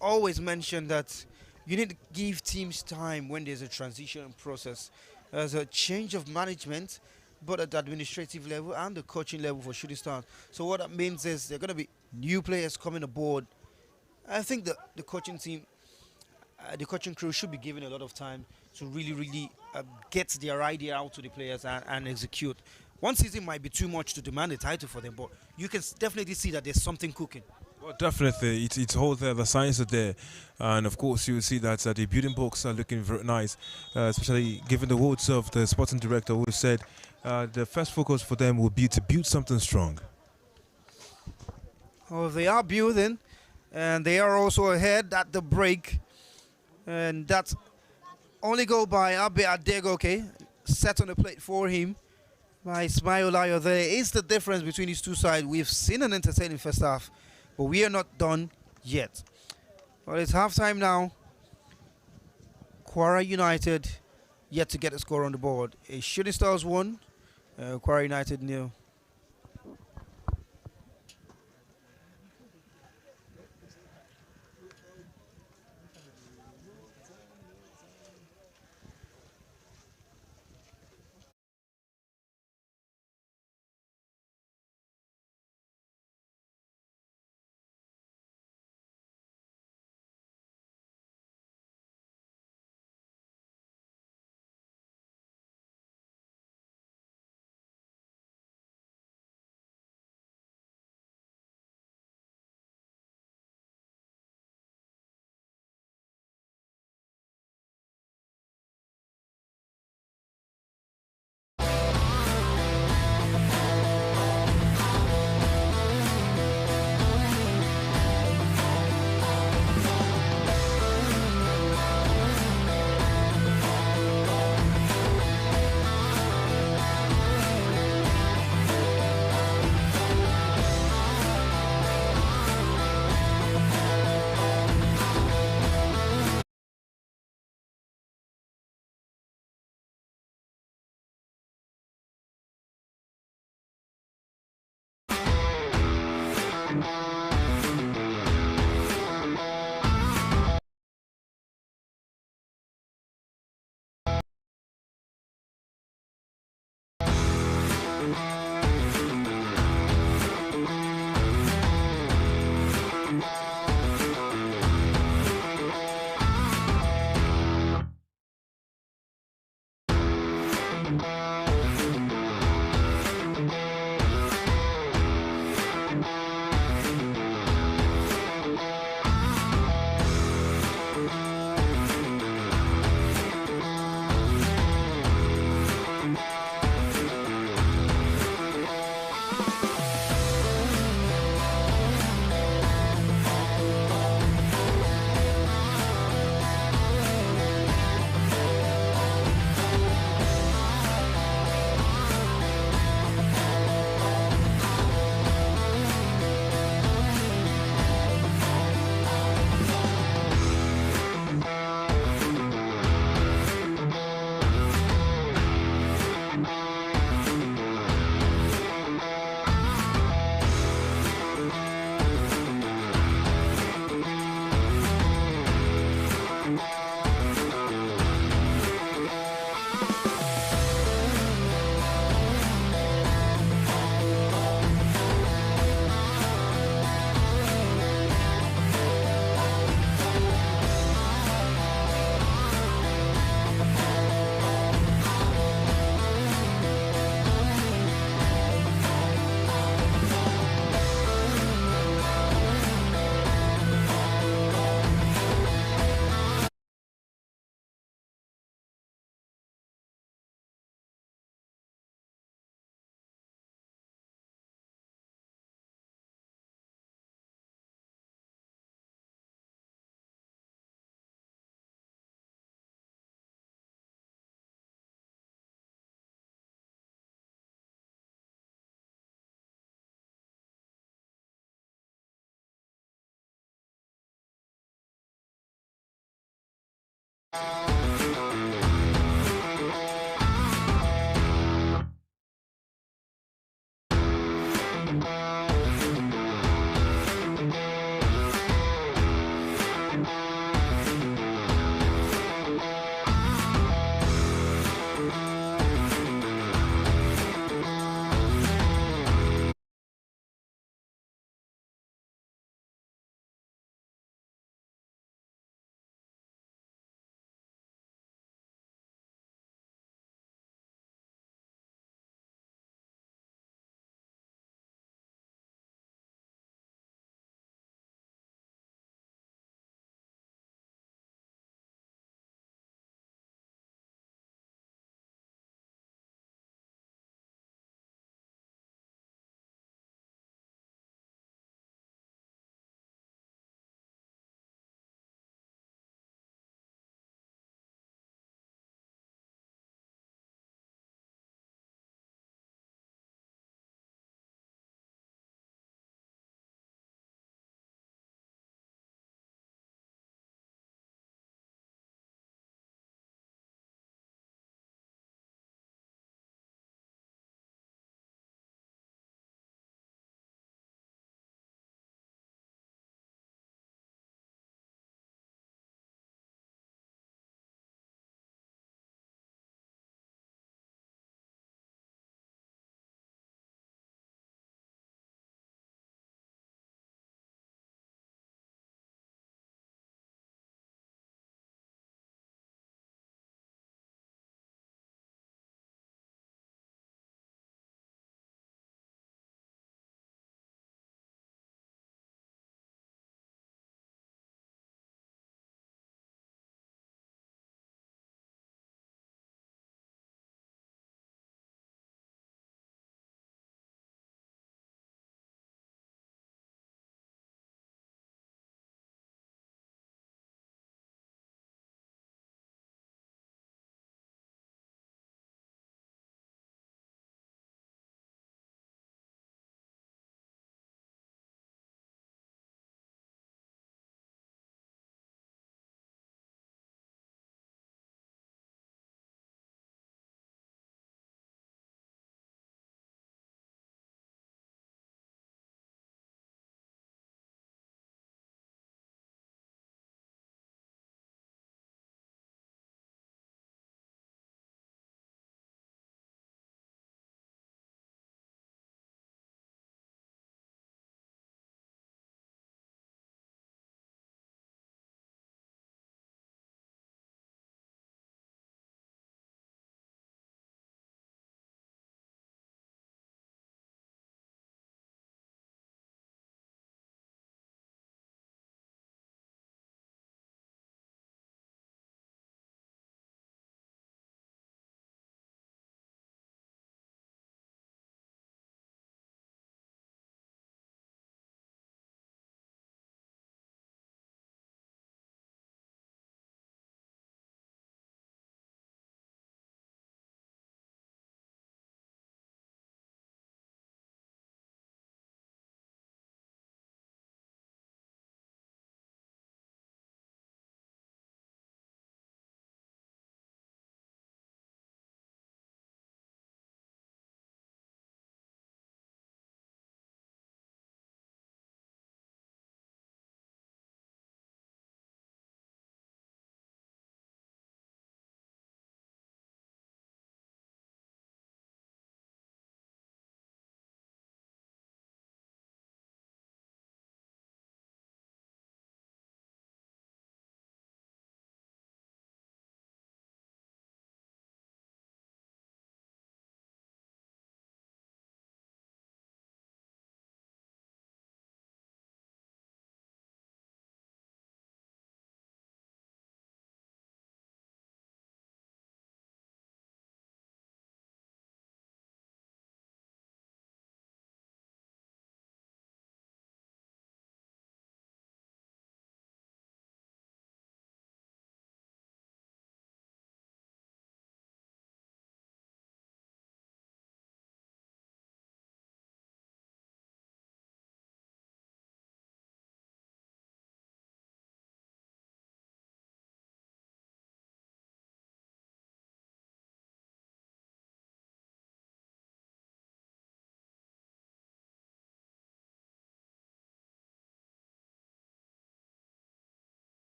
A: always mention that you need to give teams time when there's a transition process. There's a change of management, but at the administrative level and the coaching level for Shooting Stars. So what that means is there are going to be new players coming aboard. I think that the coaching team, the coaching crew should be given a lot of time to really get their idea out to the players and execute. One season might be too much to demand a title for them, but you can definitely see that there's something cooking.
B: Well, definitely, it's all there. The signs are there, and of course, you will see that the building blocks are looking very nice, especially given the words of the sporting director, who said the first focus for them will be to build something strong.
A: Oh, they are building, and they are also ahead at the break, and that's only go by Abe Adegoke, set on the plate for him by Ismail Layo. There is the difference between these two sides. We've seen an entertaining first half, but we are not done yet. Well, it's halftime now. Kwara United yet to get a score on the board. A Shooting Stars 1, Kwara United 0.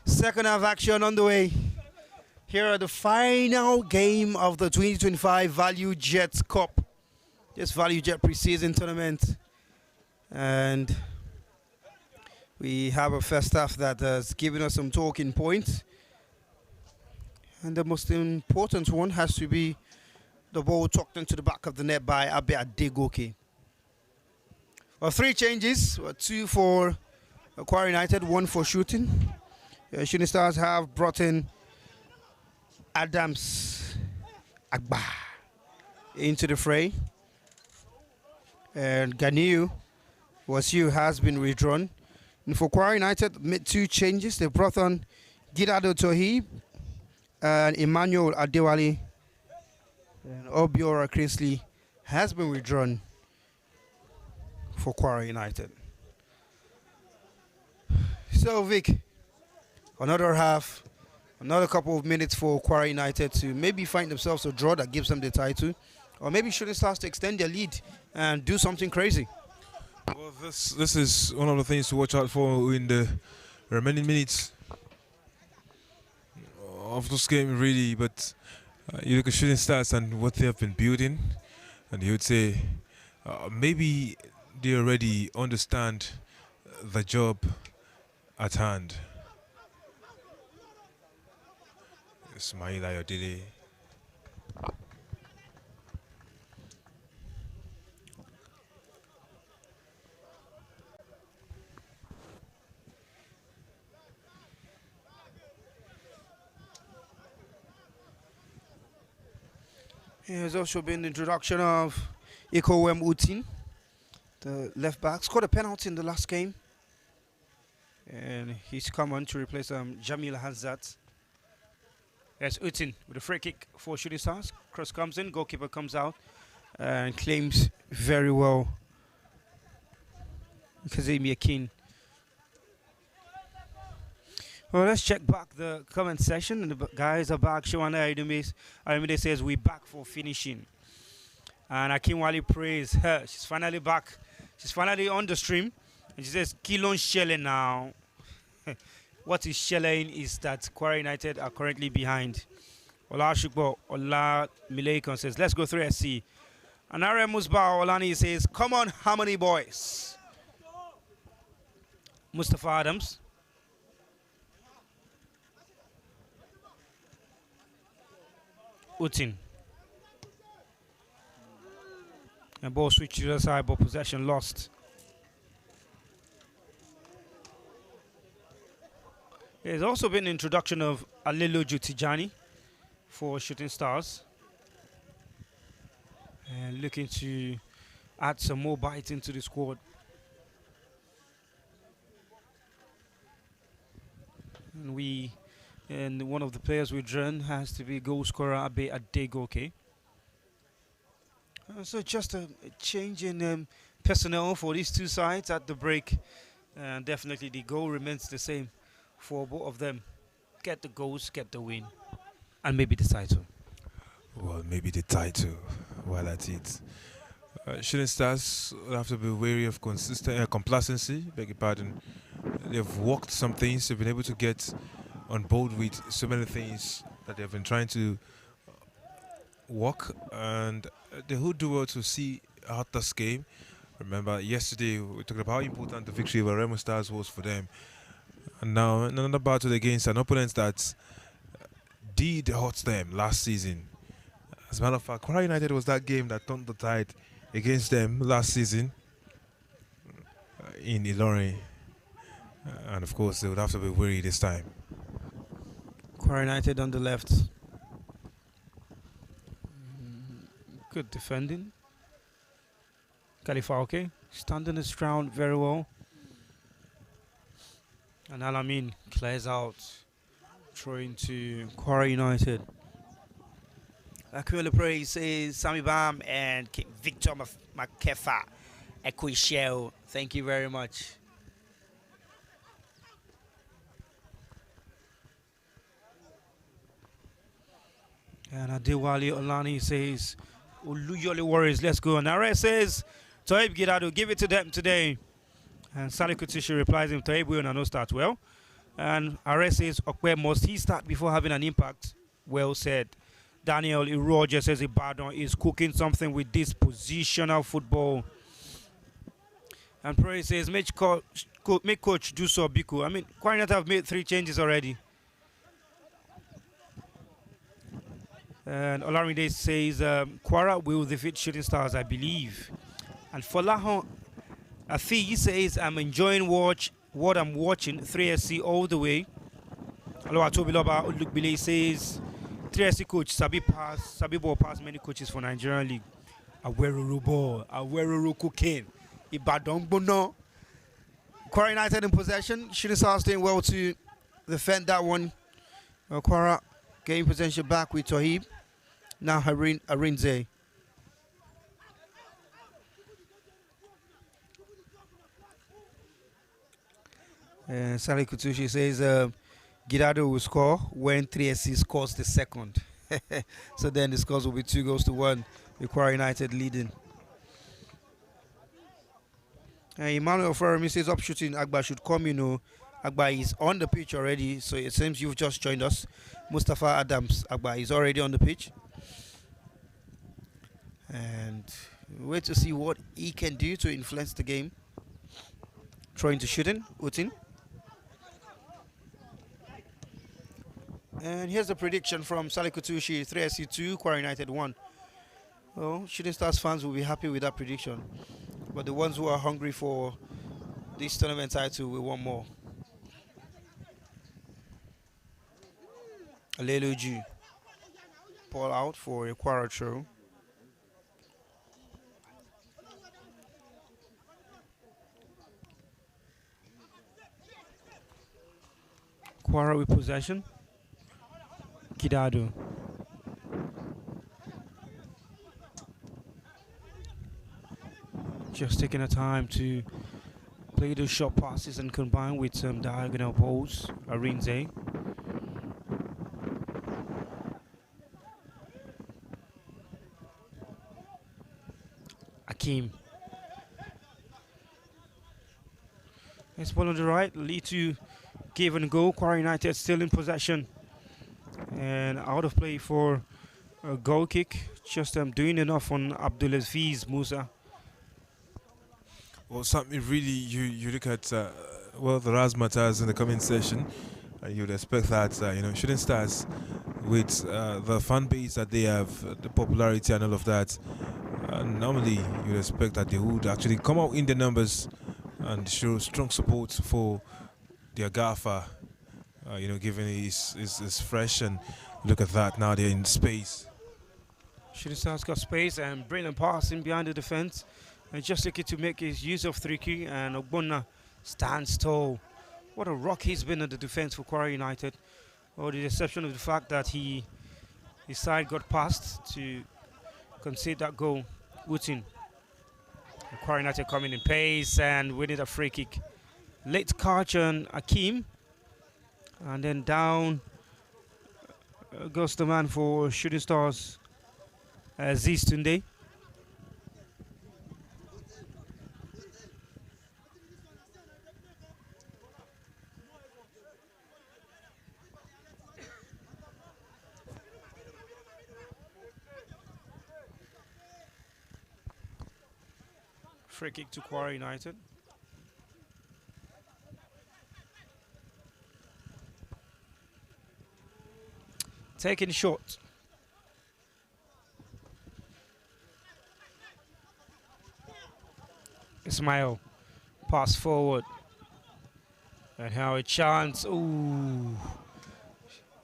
A: Second half action on the way. Here are the final game of the 2025 ValueJet Cup. This ValueJet preseason tournament. And we have a first half that has given us some talking points. And the most important one has to be the ball tucked into the back of the net by Abe Adegoke. Well, 3 changes, 2 for Kwara United, 1 for shooting. Shooting Stars have brought in Adams Agba into the fray. And Ganiu Wasiu has been withdrawn. And for Kwara United, made 2 changes. They brought on Gidado Tohi and Emmanuel Adewale. And Obiora Chrisley has been withdrawn for Kwara United. So Vic, another half, another couple of minutes for Kwara United to maybe find themselves a draw that gives them the title, or maybe Shooting Stars to extend their lead and do something crazy.
B: Well, this is one of the things to watch out for in the remaining minutes of this game, really. But you look at Shooting Stars and what they have been building, and you would say maybe they already understand the job at hand. Ismail Ayodele.
A: There's also been the introduction of Ikowem Utin, the left back. Scored a penalty in the last game. And he's come on to replace Jamil Hazat. Yes, Utin with a free kick for Shooting Stars. Cross comes in, goalkeeper comes out and claims very well Kazemi Akin. Well, let's check back the comment section. And the guys are back. Shawana Ayomide says, we're back for finishing. And Akinwale prays her. She's finally back. She's finally on the stream. And she says, Kilon Shelle now. What is shelling is that Kwara United are currently behind. Ola Shukbo, Ola Milekon says, let's go through SC. And Are Musba Olani says, come on, Harmony boys. Mustafa Adams. Utin. And ball switched to the other side, but possession lost. There's also been an introduction of Alilo Jutijani for Shooting Stars. And looking to add some more bite into the squad. And one of the players withdrawn has to be goal scorer Abe Adegoke. So just a change in personnel for these 2 sides at the break. And definitely the goal remains the same for both of them. Get the goals, get the win, and maybe the title.
B: Well, maybe the title while at it. Shooting Stars will have to be wary of complacency, beg your pardon. They've worked some things, they've been able to get on board with so many things that they've been trying to work, and they will do well to see out this game. Remember, yesterday we talked about how important the victory over Remo Stars was for them. And now another battle against an opponent that did hurt them last season. As a matter of fact, Kwara United was that game that turned the tide against them last season in Ilorin. And of course, they would have to be wary this time.
A: Kwara United on the left. Good defending. Kalifauke standing his ground very well. And Alamin clears out, throwing to Kwara United. Akuele Praise says Sami Bam and Victor Makefa Equishel. Thank you very much. And Adewale Olani says, Uluyole Warriors, let's go. And Nare says, Toib Gidado, give it to them today. And Sally Kutushi replies him, Toib will not start well. And Ares says, Okwe, must he start before having an impact? Well said. Daniel Roger says Ibadan is cooking something with this positional football. And Prairie says, make coach do so, Biku. I mean, Kwara United have made 3 changes already. And Olarinde says, Kwara will defeat Shooting Stars, I believe. And Folahon Afi says, I'm enjoying what I'm watching, 3SC all the way. Hello, Atobiloba Ulukbile says, 3SC coach, Sabi ball pass many coaches for Nigerian League. Aweruru ball, Aweruru cooking. Ibadan Bono. Kwara United in possession. Shooting Stars doing well to defend that one. Kwara getting possession back with Tohib. Now Arinze. Sally Kutushi says Girado will score when 3SC scores the second. So then the scores will be 2-1 with Kwara United leading. Emmanuel Fermi says up shooting Agba should come, Agba is on the pitch already, so it seems you've just joined us. Mustafa Adams Agba is already on the pitch. And wait to see what he can do to influence the game. Throwing to shooting, Utin. And here's the prediction from Salih Kutushi, 3SC2, Kwara United 1. Well, Shooting Stars fans will be happy with that prediction. But the ones who are hungry for this tournament title will want more. Aleluji. Paul out for a Kwara throw. Kwara with possession. Kidado. Just taking the time to play those short passes and combine with some diagonal balls. Arinze. Akim. Nice ball on the right. Lead to give and go. Kwara United still in possession. And out of play for a goal kick. Just doing enough on Abdulaziz Musa.
B: Well, something really, you look at, the razzmatazz in the coming session, you'd expect that, Shooting Stars, with the fan base that they have, the popularity and all of that, normally you'd expect that they would actually come out in the numbers and show strong support for their Gaffer, given is fresh, and look at that, now they're in space.
A: Shooting Stars got space and brilliant passing behind the defense. And just looking to make his use of 3-key, and Ogbonna stands tall. What a rock he's been in the defense for Kwara United. With the exception of the fact that his side got past to concede that goal. Utin. Kwara United coming in pace and winning a free kick. Late Karchan Akim. And then down goes the man for Shooting Stars, Aziz Tunde. Free kick to Kwara United. Taken short. Ismail. Pass forward. And how a chance. Ooh.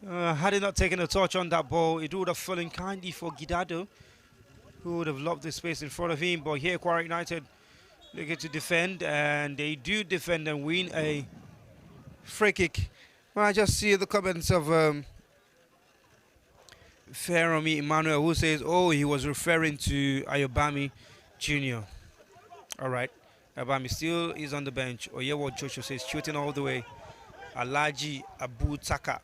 A: Had he not taken a touch on that ball, it would have fallen kindly for Gidado, who would have loved the space in front of him. But here, Kwara United looking to defend, and they do defend and win a free kick. Well, I just see the comments of Feromi Emmanuel, who says, oh, he was referring to Ayobami Jr. All right. Ayobami still is on the bench. Oyewo Joshua says, shooting all the way. Alaji Abu Taka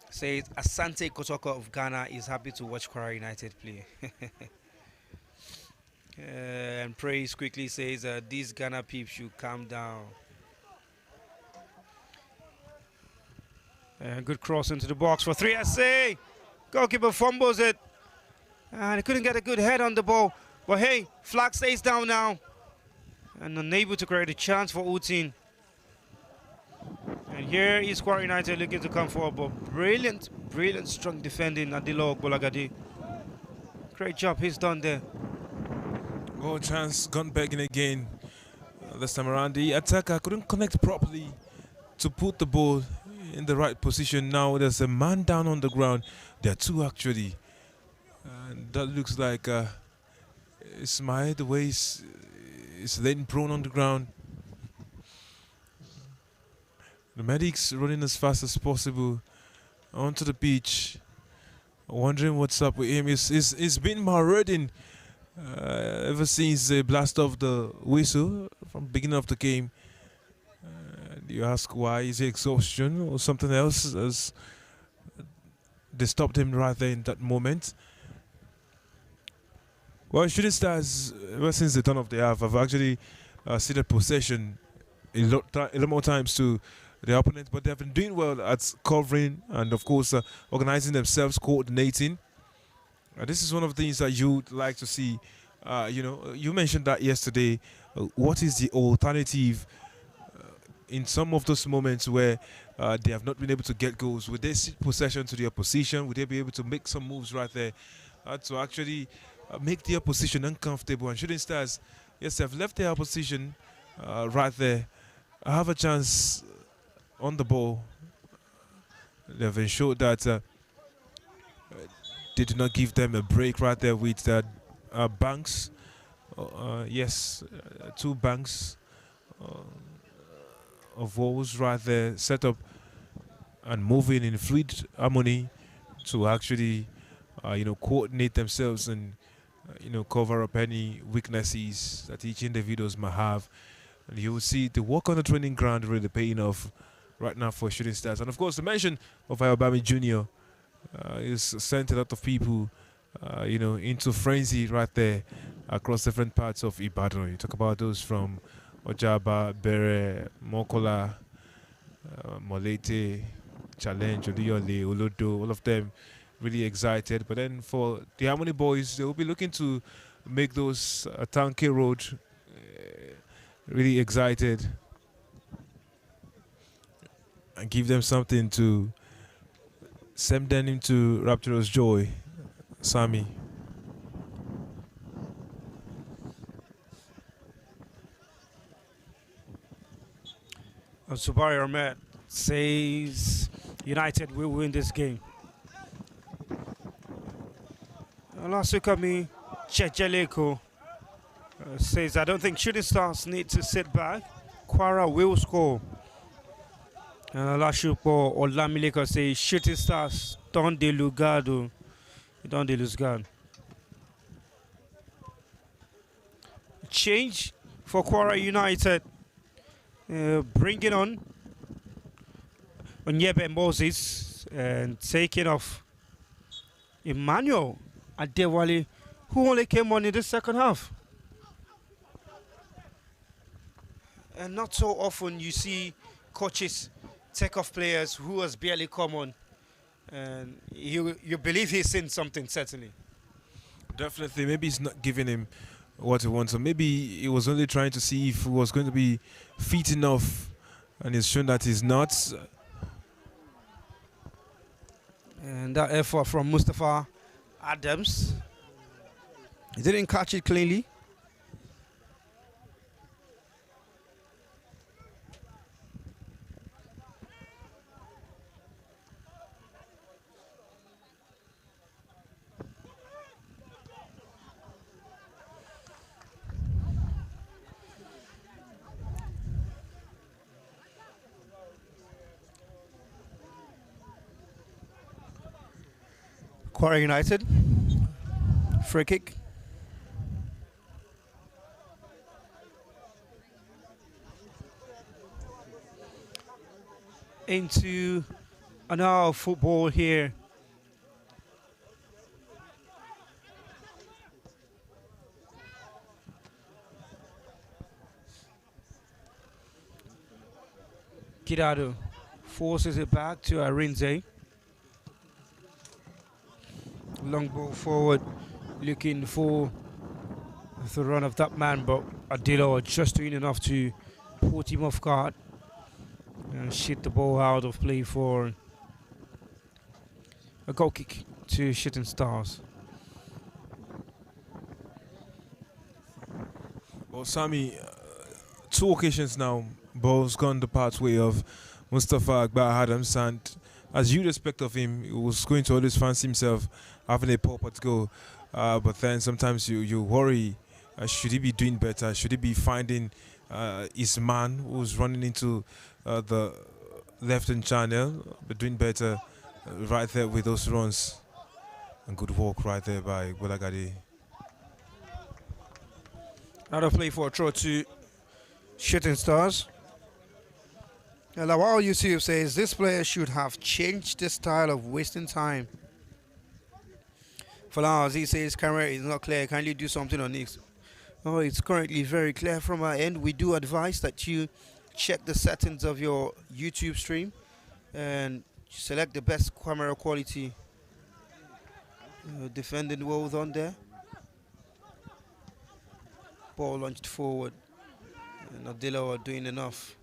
A: says, Asante Kotoko of Ghana is happy to watch Kwara United play. And Praise quickly says, these Ghana peeps should calm down. And good cross into the box for 3SA. Goalkeeper fumbles it. And he couldn't get a good head on the ball. But hey, flag stays down now. And unable to create a chance for Utin. And here is Kwara United looking to come forward. But brilliant, strong defending. Adilo Bolagadi. Great job he's done there.
B: Oh, chance gone back in again. This time around, the attacker couldn't connect properly to put the ball in the right position. Now there's a man down on the ground. There are two actually. And that looks like Ismail, the way he's laying prone on the ground. The medics running as fast as possible onto the pitch, wondering what's up with him. He's been marauding ever since they blast off the whistle from the beginning of the game. You ask why? Is it exhaustion or something else? As they stopped him right there in that moment. Well, Shooting Stars, ever since the turn of the half, have actually ceded possession a lot more times to the opponent, but they've been doing well at covering and, of course, organizing themselves, coordinating. This is one of the things that you'd like to see. You mentioned that yesterday. What is the alternative in some of those moments where they have not been able to get goals? Would they cede possession to the opposition? Would they be able to make some moves right there to actually make the opposition uncomfortable? And Shooting Stars, yes, they've left their opposition right there. I have a chance on the ball. They've ensured that they did not give them a break right there with Banks. Yes, two Banks of walls right there set up and moving in fluid harmony to actually coordinate themselves and cover up any weaknesses that each individuals might have. And you will see the work on the training ground really paying off right now for Shooting Stars. And of course, the mention of Ayobami Jr. Is sent a lot of people into frenzy right there across different parts of Ibadan. You talk about those from Ojaba, Bere, Mokola, Molete, Challenge, Oluyole, Olodo, all of them really excited. But then for the Harmony boys, they will be looking to make those Tanke Road really excited and give them something to send them into rapturous joy. Sami.
A: Subari Ahmed says United will win this game. Last week, Chejeleko says, I don't think Shooting Stars need to sit back. Kwara will score. Lashupo Olamileko says, Shooting Stars, don't de lugado. Don't de lose guard. Change for Kwara United. Bringing on Onyebe Moses and taking off Emmanuel Adewale, who only came on in the second half. And not so often you see coaches take off players who has barely come on. And you believe he's seen something, certainly.
B: Definitely. Maybe he's not giving him what he wants. Or maybe he was only trying to see if he was going to be fit enough. And he's shown that he's not.
A: And that effort from Mustafa Adams. He didn't catch it cleanly. Kwara United, free kick. Into an hour of football here. Kirado Forces it back to Arinze. Long ball forward, looking for the run of that man, but Adilo just doing enough to put him off guard and shit the ball out of play for a goal kick to Shooting Stars.
B: Well, Sammy, 2 occasions now, ball's gone the pathway of Mustafa Akbar Adams, and as you'd expect of him, he was going to always fancy himself having a pop at goal. But then sometimes you worry, should he be doing better? Should he be finding his man who's running into the left-hand channel, but doing better right there with those runs? And good work right there by Bolagade.
A: Another play for a throw to Shooting Stars. And Lawal Yusuf says this player should have changed the style of wasting time. Falaz, he says camera is not clear. Kindly do something on this. Oh, it's currently very clear from our end. We do advise that you check the settings of your YouTube stream and select the best camera quality. Defending well done there. Ball launched forward. And Adilo are doing enough.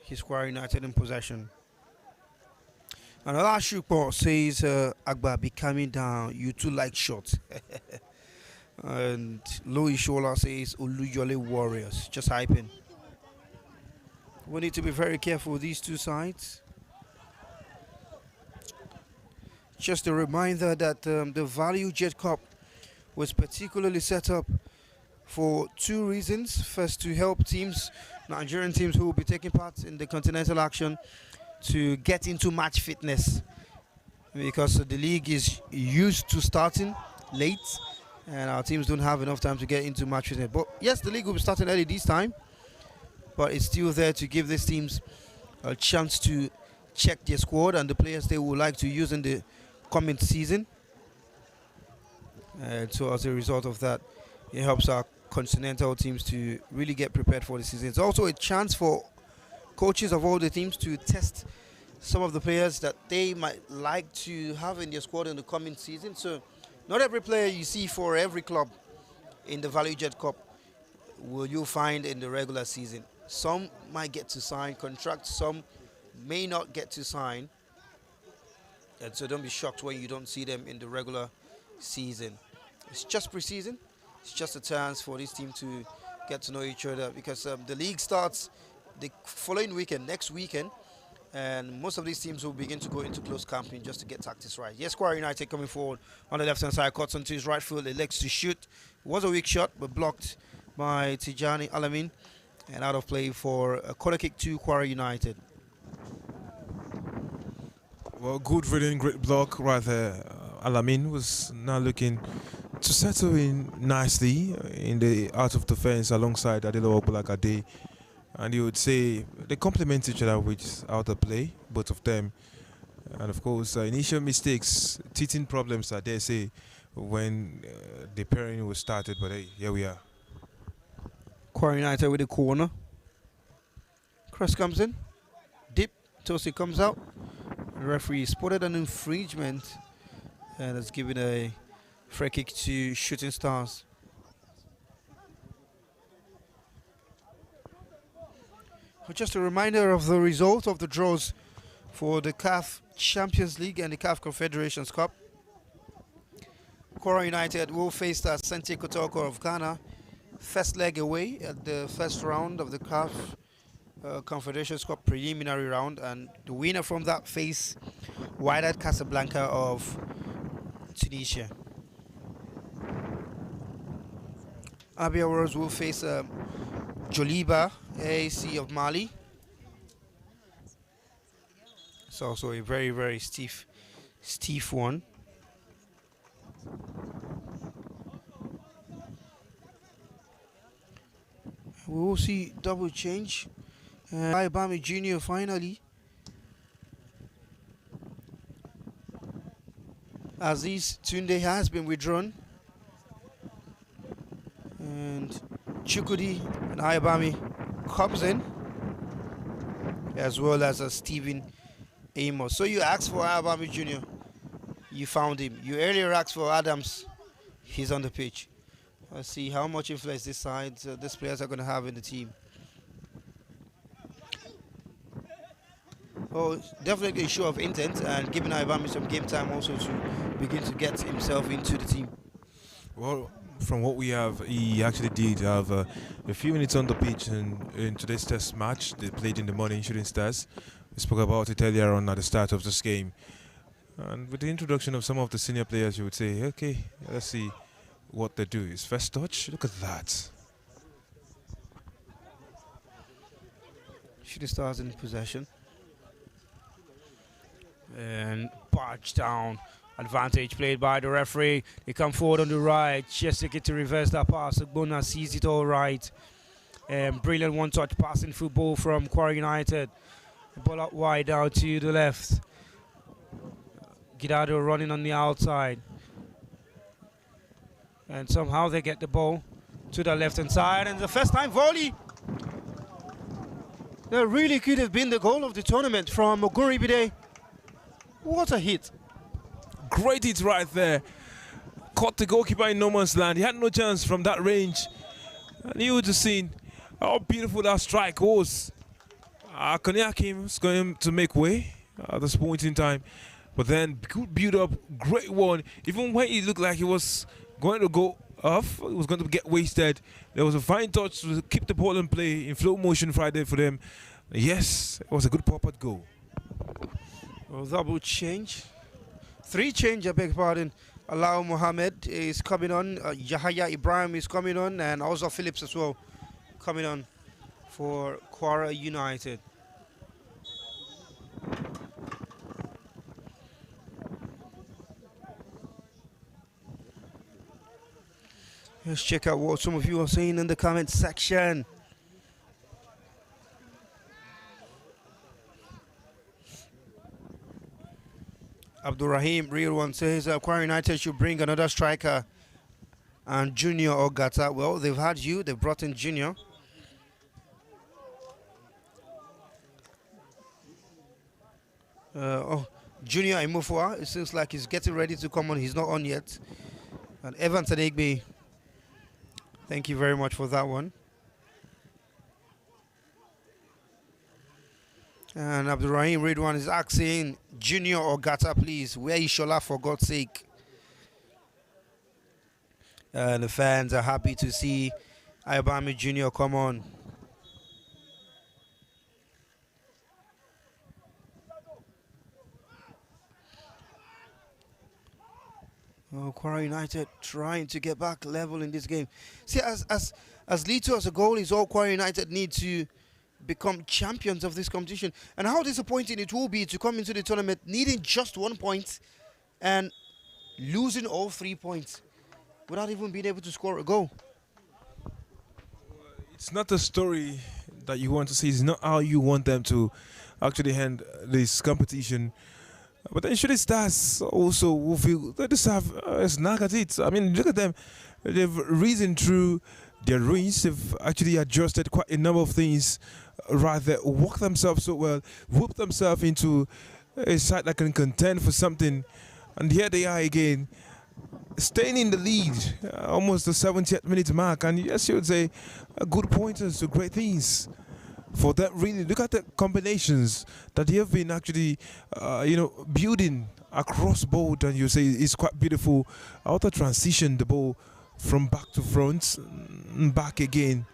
A: He's Kwara United in possession. And Alashukpo says, Agba, be coming down. You too like shots. And Louis Shola says, Oluyole Warriors. Just hyping. We need to be very careful with these two sides. Just a reminder that the ValueJet Cup was particularly set up for 2 reasons. First, to help teams, Nigerian teams who will be taking part in the continental action, to get into match fitness, because the league is used to starting late and our teams don't have enough time to get into match fitness. But yes, the league will be starting early this time, but it's still there to give these teams a chance to check their squad and the players they would like to use in the coming season. And so as a result of that, it helps our continental teams to really get prepared for the season. It's also a chance for coaches of all the teams to test some of the players that they might like to have in their squad in the coming season. So not every player you see for every club in the ValueJet Cup will you find in the regular season. Some might get to sign contracts, some may not get to sign. And so don't be shocked when you don't see them in the regular season. It's just pre-season. It's just a chance for this team to get to know each other, because the league starts the following weekend, next weekend, and most of these teams will begin to go into close camping just to get tactics right. Yes, Kwara United coming forward on the left-hand side, cuts onto his right foot, elects to shoot. It was a weak shot, but blocked by Tijani Alamin, and out of play for a corner kick to Kwara United.
B: Well, good reading, great block right there. Alamin was now looking to settle in nicely in the out of defense alongside Adilo Obolagade. And you would say they complement each other with out of play, both of them. And of course, initial mistakes, teething problems, I dare say, when the pairing was started. But hey, here we are.
A: Kwara United with the corner. Cross comes in. Deep. Tosi comes out. The referee spotted an infringement and has given a free kick to Shooting Stars. Just a reminder of the result of the draws for the CAF Champions League and the CAF Confederations Cup. Kwara United will face the Asante Kotoko of Ghana, first leg away at the first round of the CAF Confederations Cup preliminary round, and the winner from that face Wydad Casablanca of Tunisia. Abia Warriors will face Joliba AAC of Mali. It's also a very, very stiff one. We will see double change. Ibami Jr. finally. Aziz Tunde has been withdrawn. And Chukudi and Ayabami comes in. as well as Stephen Amos. So you asked for Alabama Jr., you found him. You earlier asked for Adams, he's on the pitch. Let's see how much influence these players are going to have in the team. Oh, definitely a show of intent and giving Alabama some game time also to begin to get himself into the team.
B: Well, from what we have, he actually did have a few minutes on the pitch in today's test match. They played in the morning, Shooting Stars. We spoke about it earlier on at the start of this game. And with the introduction of some of the senior players, you would say, okay, let's see what they do. His first touch, look at that.
A: Shooting Stars in possession. And barge down. Advantage played by the referee. They come forward on the right. Chesley to reverse that pass. Bona sees it all right. Brilliant one-touch passing football from Kwara United. Ball out wide down to the left. Gidado running on the outside. And somehow they get the ball to the left-hand side. And the first-time volley. That really could have been the goal of the tournament from Oguribide. What a hit.
B: Great hit right there. Caught the goalkeeper in no man's land. He had no chance from that range. And you would have seen how beautiful that strike was. Konyakim was going to make way at this point in time. But then, good build up, great one. Even when it looked like he was going to go off, it was going to get wasted. There was a fine touch to keep the ball in play in flow motion Friday for them. Yes, it was a good pop-up goal.
A: Well, double change. 3 change, I beg your pardon. Alao Mohammed is coming on. Yahya Ibrahim is coming on. And also Phillips as well coming on for Kwara United. Let's check out what some of you are saying in the comment section. Abdul Rahim, real one, says Kwara United should bring another striker and Junior or Gata. Well, they've had you. They've brought in Junior. Junior Imufua, it seems like he's getting ready to come on. He's not on yet. And Evans Adegbe, thank you very much for that one. And Abdurrahim Redwan is asking, Junior or Gata, please. Where is Shola, for God's sake? And the fans are happy to see Ayobami Junior come on. Oh, Kwara United trying to get back level in this game. See, as little as a goal is all Kwara United need to become champions of this competition. And how disappointing it will be to come into the tournament needing just 1 point and losing all 3 points without even being able to score a goal.
B: It's not a story that you want to see. It's not how you want them to actually end this competition. But then Shooting Stars also will feel they just have a snag at it. I mean, look at them. They've reasoned through their ruins. They've actually adjusted quite a number of things right there, worked themselves so well, whooped themselves into a side that can contend for something. And here they are again, staying in the lead, almost the 70th minute mark. And yes, you would say good pointers to great things. For that, really, look at the combinations that they have been actually, building across board, and you say it's quite beautiful. How to transition the ball from back to front, and back again.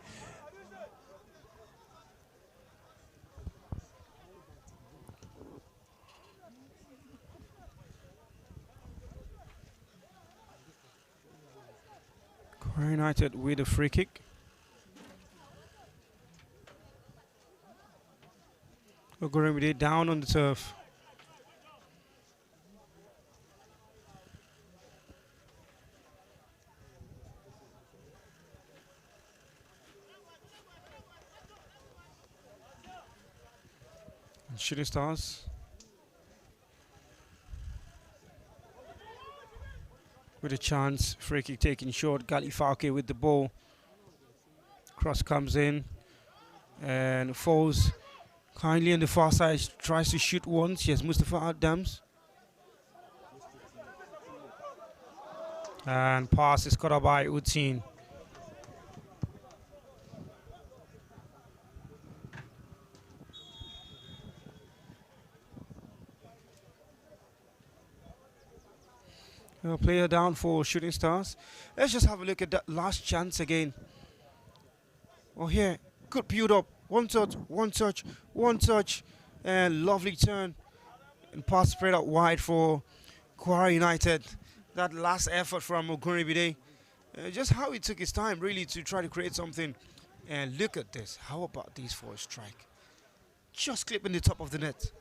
A: Kwara United with a free kick. Oguremide down on the turf. And Shooting Stars with a chance. Free kick taken short. Galifake with the ball. Cross comes in and falls Kindly on the far side tries to shoot once. Yes, Mustafa Adams. And pass is caught up by Utin. Player down for Shooting Stars. Let's just have a look at that last chance again. Oh, here. Good build up. One touch, one touch, one touch. And lovely turn. And pass spread out wide for Kwara United. That last effort from Ogunribide. Just how he took his time really to try to create something. And look at this. How about these for a strike? Just clipping the top of the net.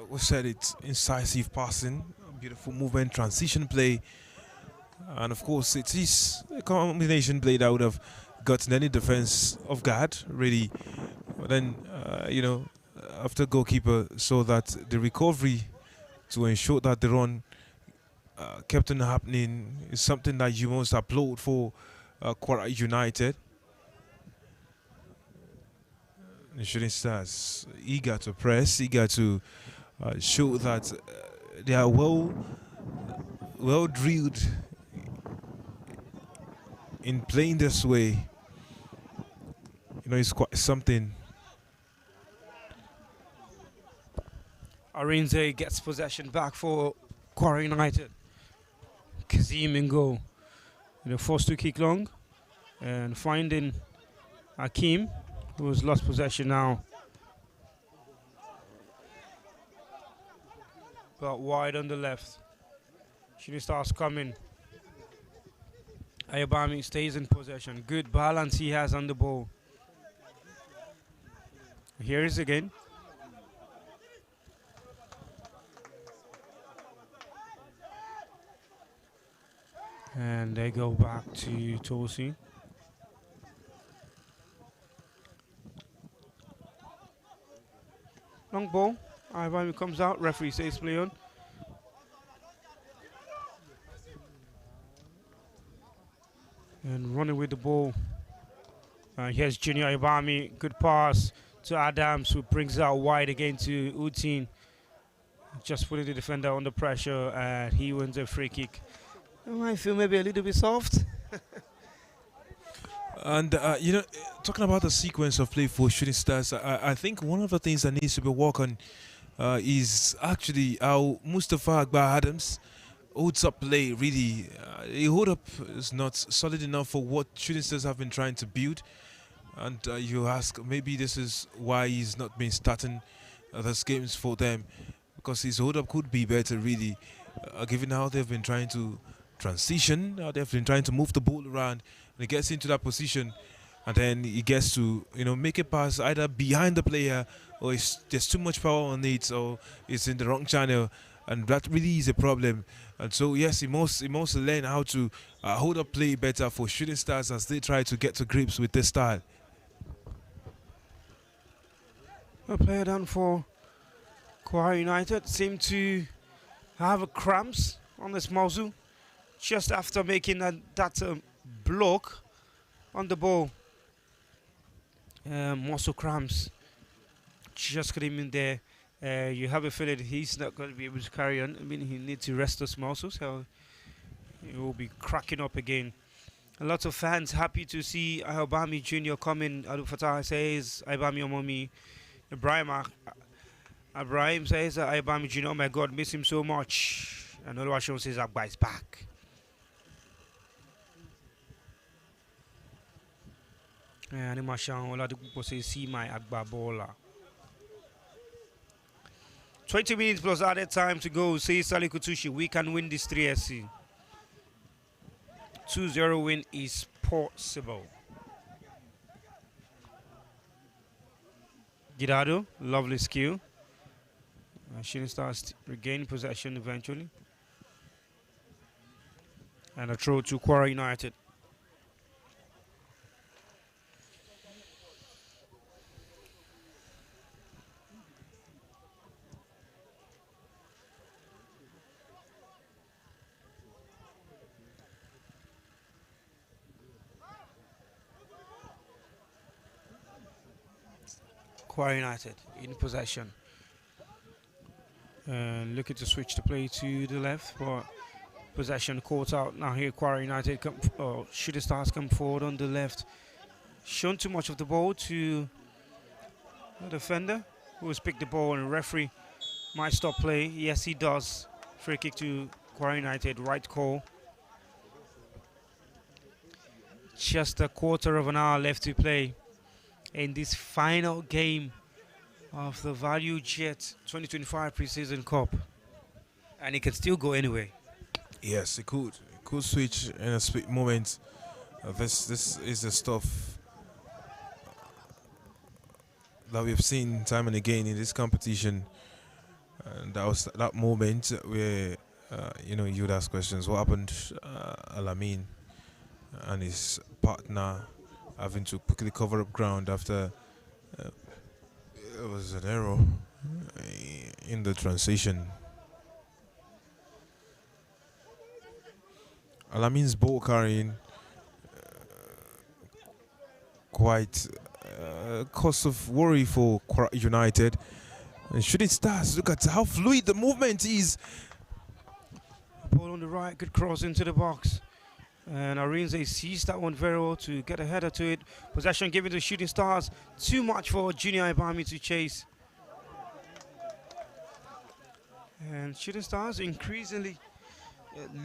B: We said it's incisive passing, beautiful movement, transition play, and of course it is a combination play that would have gotten any defense off guard, really. But then, after goalkeeper saw that the recovery to ensure that the run kept on happening is something that you must applaud for Kwara United. The Shooting Stars eager to press, eager to show that they are well drilled in playing this way. It's quite something.
A: Arinze gets possession back for Kwara United. Kazim in goal. Forced to kick long and finding Hakim, who has lost possession now. But wide on the left. Shooting Stars coming. Ayobami stays in possession. Good balance he has on the ball. Here is again. And they go back to Tosi. Long ball. Ayobami comes out. Referee says play on. And running with the ball. Here's Junior Ayobami. Good pass to Adams, who brings out wide again to Utin. Just putting the defender under pressure, and he wins a free kick. I feel maybe a little bit soft.
B: And, talking about the sequence of play for Shooting Stars, I think one of the things that needs to be worked on is actually how Mustafa Agba Adams holds up play, really. The hold up is not solid enough for what Shooting Stars have been trying to build. And you ask, maybe this is why he's not been starting those games for them, because his hold up could be better, really, given how they've been trying to transition, how they've been trying to move the ball around. And he gets into that position, and then he gets to make a pass either behind the player, or there's too much power on it, or it's in the wrong channel, and that really is a problem. And so yes, he must learn how to hold up play better for Shooting Stars as they try to get to grips with this style.
A: A player down for Kwara United seem to have a cramps on this muzzle just after making that block on the ball. Muscle cramps just got him in there. You have a feeling he's not going to be able to carry on. I mean, he needs to rest those muscles, so he will be cracking up again. A lot of fans happy to see Ayobami Jr. coming. Adu Fatah says, Ayobami Omomi. Ibrahim says, Ayobami Jr., oh my God, miss him so much. And Oluwaseun says, Agba is back. And Animashan Oladipupo says, see my Agba baller. 20 minutes plus added time to go. Says Sali Kutushi, we can win this 3SC. 2-0 win is possible. Girado, lovely skill. Shooting Stars regain possession eventually. And a throw to Kwara United. Kwara United in possession. And looking to switch the play to the left, but possession caught out. Now here Kwara United Shooting Stars come forward on the left. Shown too much of the ball to the defender who has picked the ball, and the referee might stop play. Yes, he does. Free kick to Kwara United, right call. Just a quarter of an hour left to play in this final game of the ValueJet 2025 Preseason Cup. And it can still go anyway.
B: Yes, it could. It could switch in a split moment. This is the stuff that we've seen time and again in this competition. And that was that moment where you would ask questions. What happened? Alamin and his partner having to quickly cover up ground after it was an error in the transition. Alamin's ball carrying quite a cause of worry for Kwara United. And Shooting Stars, look at how fluid the movement is.
A: Ball on the right, good cross into the box. And Arinze sees that one very well to get a header to it. Possession given to Shooting Stars. Too much for Junior Ibami to chase. And Shooting Stars increasingly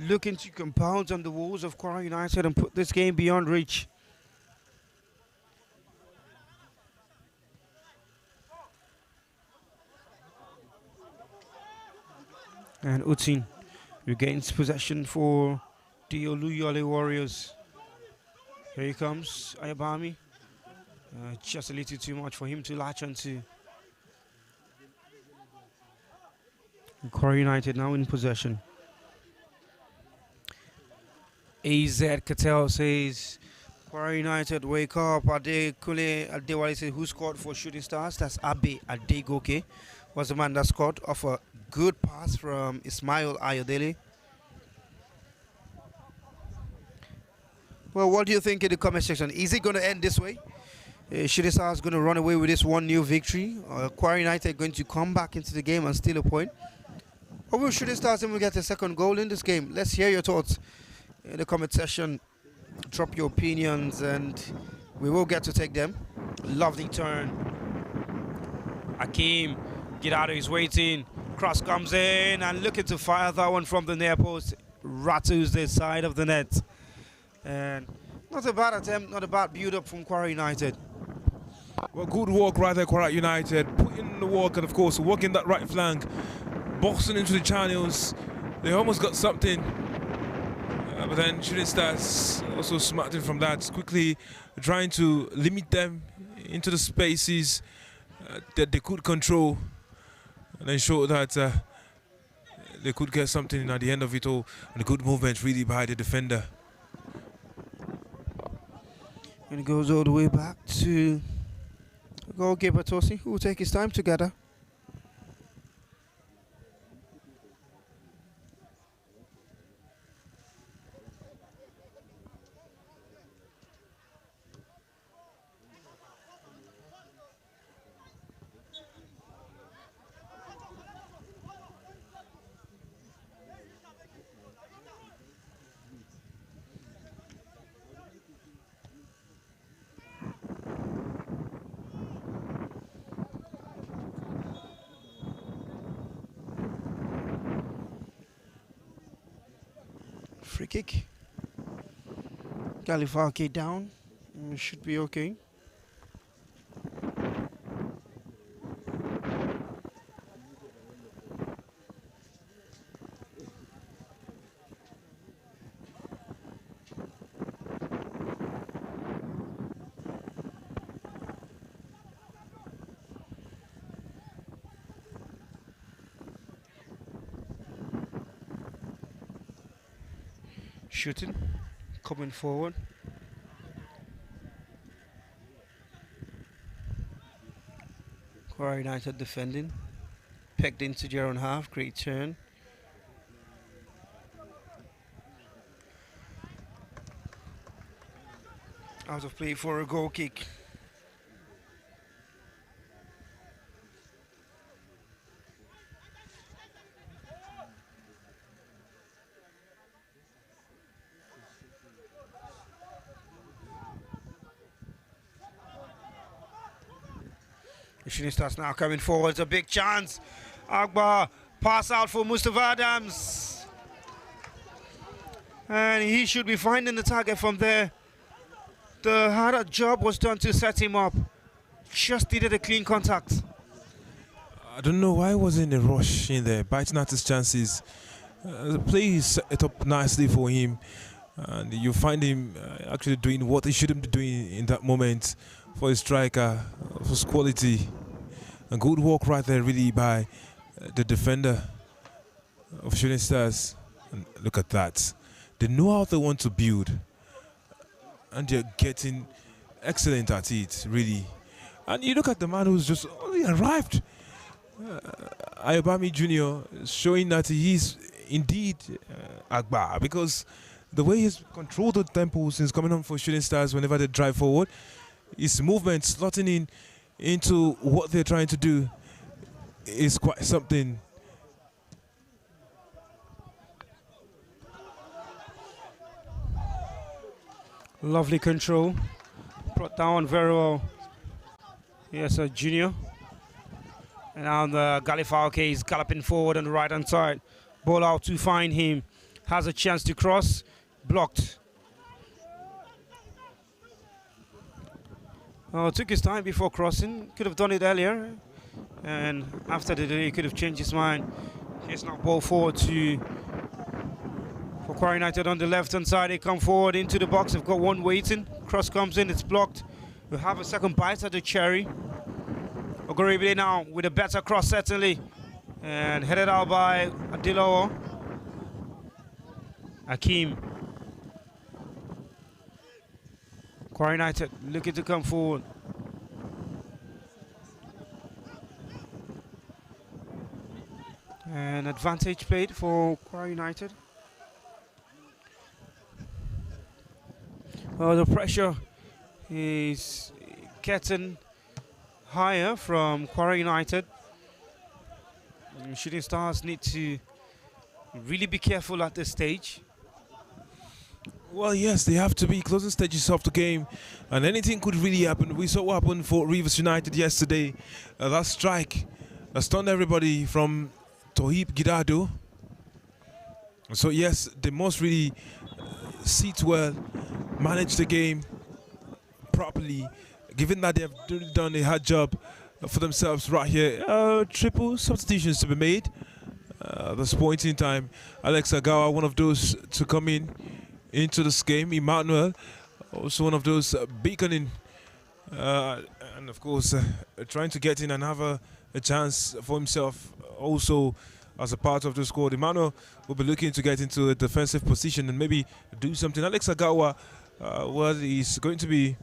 A: looking to compound on the walls of Kwara United and put this game beyond reach. And Utin regains possession for the Oluyole Warriors. Here he comes, Ayabami. Just a little too much for him to latch onto. Kwara United now in possession. AZ Cattell says, Kwara United, wake up. Adekule Adewale says, who scored for Shooting Stars? That's Abe Adegoke. Was the man that scored off a good pass from Ismail Ayodele. Well, what do you think in the comment section? Is it going to end this way? Shooting Stars going to run away with this 1-0 victory? Kwara United going to come back into the game and steal a point? Or will Shooting Stars even get a second goal in this game? Let's hear your thoughts in the comment section. Drop your opinions and we will get to take them. Lovely turn. Akeem, get out of his waiting. Cross comes in and looking to fire that one from the near post. Rattles the side of the net. And not a bad attempt, not a bad build-up from Kwara United.
B: Well, good work right there, Kwara United. Putting in the work and, of course, working that right flank. Boxing into the channels. They almost got something. But then Shooting Stars also smarting from that. Quickly trying to limit them into the spaces that they could control. And then show that they could get something at the end of it all. And a good movement really by the defender.
A: And it goes all the way back to goalkeeper Tosi, who will take his time together. Free kick. Galifaki down. Should be okay. Shooting, coming forward. Kwara United defending. Pegged into their own half, great turn. Out of play for a goal kick. Shooting Stars now coming forward. It's a big chance. Akbar pass out for Mustafa Adams. And he should be finding the target from there. The harder job was done to set him up. Just needed a clean contact.
B: I don't know why he wasn't in a rush in there, biting at his chances. The play is set up nicely for him, and you find him actually doing what he shouldn't be doing in that moment for his striker, for his quality. A good work right there, really, by the defender of Shooting Stars. And look at that. They know how they want to build, and they're getting excellent at it, really. And you look at the man who's just only arrived, Ayobami Jr., showing that he is indeed Akbar, because the way he's controlled the tempo since coming on for Shooting Stars whenever they drive forward, his movement slotting in into what they're trying to do is quite something.
A: Lovely control. Brought down very well. Yes, Junior. And now the Galifalke is galloping forward on the right hand side. Ball out to find him. Has a chance to cross. Blocked. Oh, took his time before crossing. Could have done it earlier. And after the delay, he could have changed his mind. Here's now ball forward to for Kwara United on the left hand side. They come forward into the box. They've got one waiting. Cross comes in. It's blocked. We'll have a second bite at the cherry. Ogoribile now with a better cross, certainly. And headed out by Adilowo. Akeem. Kwara United looking to come forward. An advantage played for Kwara United. Well, the pressure is getting higher from Kwara United. Shooting Stars need to really be careful at this stage.
B: Well, yes, they have to be closing stages of the game, and anything could really happen. We saw what happened for Rivers United yesterday. That strike stunned everybody from Tohib Gidado. So yes, they must really sit well, manage the game properly, given that they have done a hard job for themselves right here. Triple substitutions to be made at this point in time. Alex Agawa, one of those to come into this game. Emmanuel, also one of those beaconing, and of course trying to get in and have a chance for himself also as a part of the squad. Emmanuel will be looking to get into a defensive position and maybe do something. Alex Agawa, well, he's going to be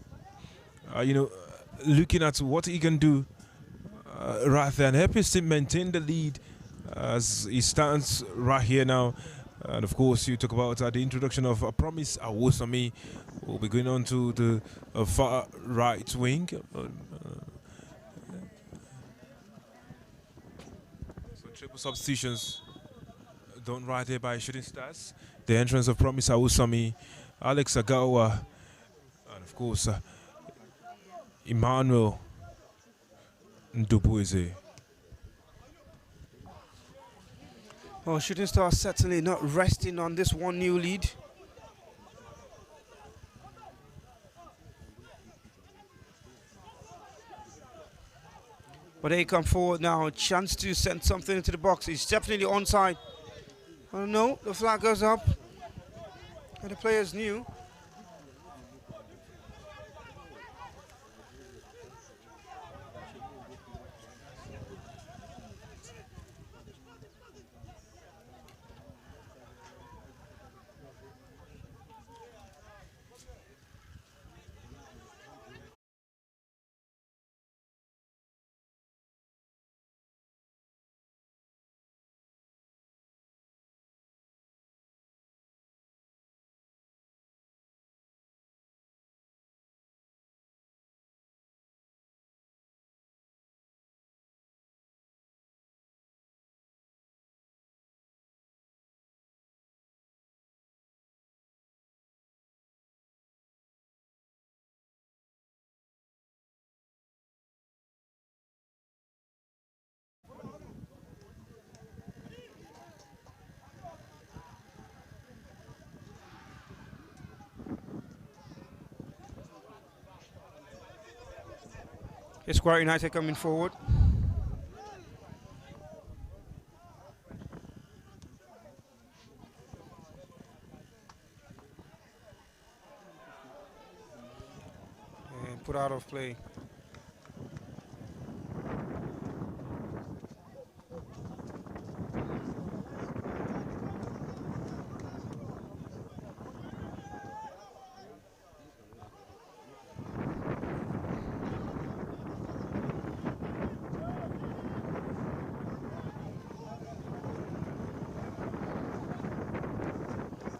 B: looking at what he can do right there and help his team maintain the lead as he stands right here now. And of course, you talk about the introduction of Promise Awosami. We'll be going on to the far right wing. So triple substitutions done right here by Shooting Stars. The entrance of Promise Awosami, Alex Agawa, and of course Emmanuel Ndubueze.
A: Well, Shooting Stars certainly not resting on this 1-0 lead. But they come forward now, a chance to send something into the box. It's definitely onside. Oh no, the flag goes up. And the players knew. It's Kwara United coming forward. And put out of play.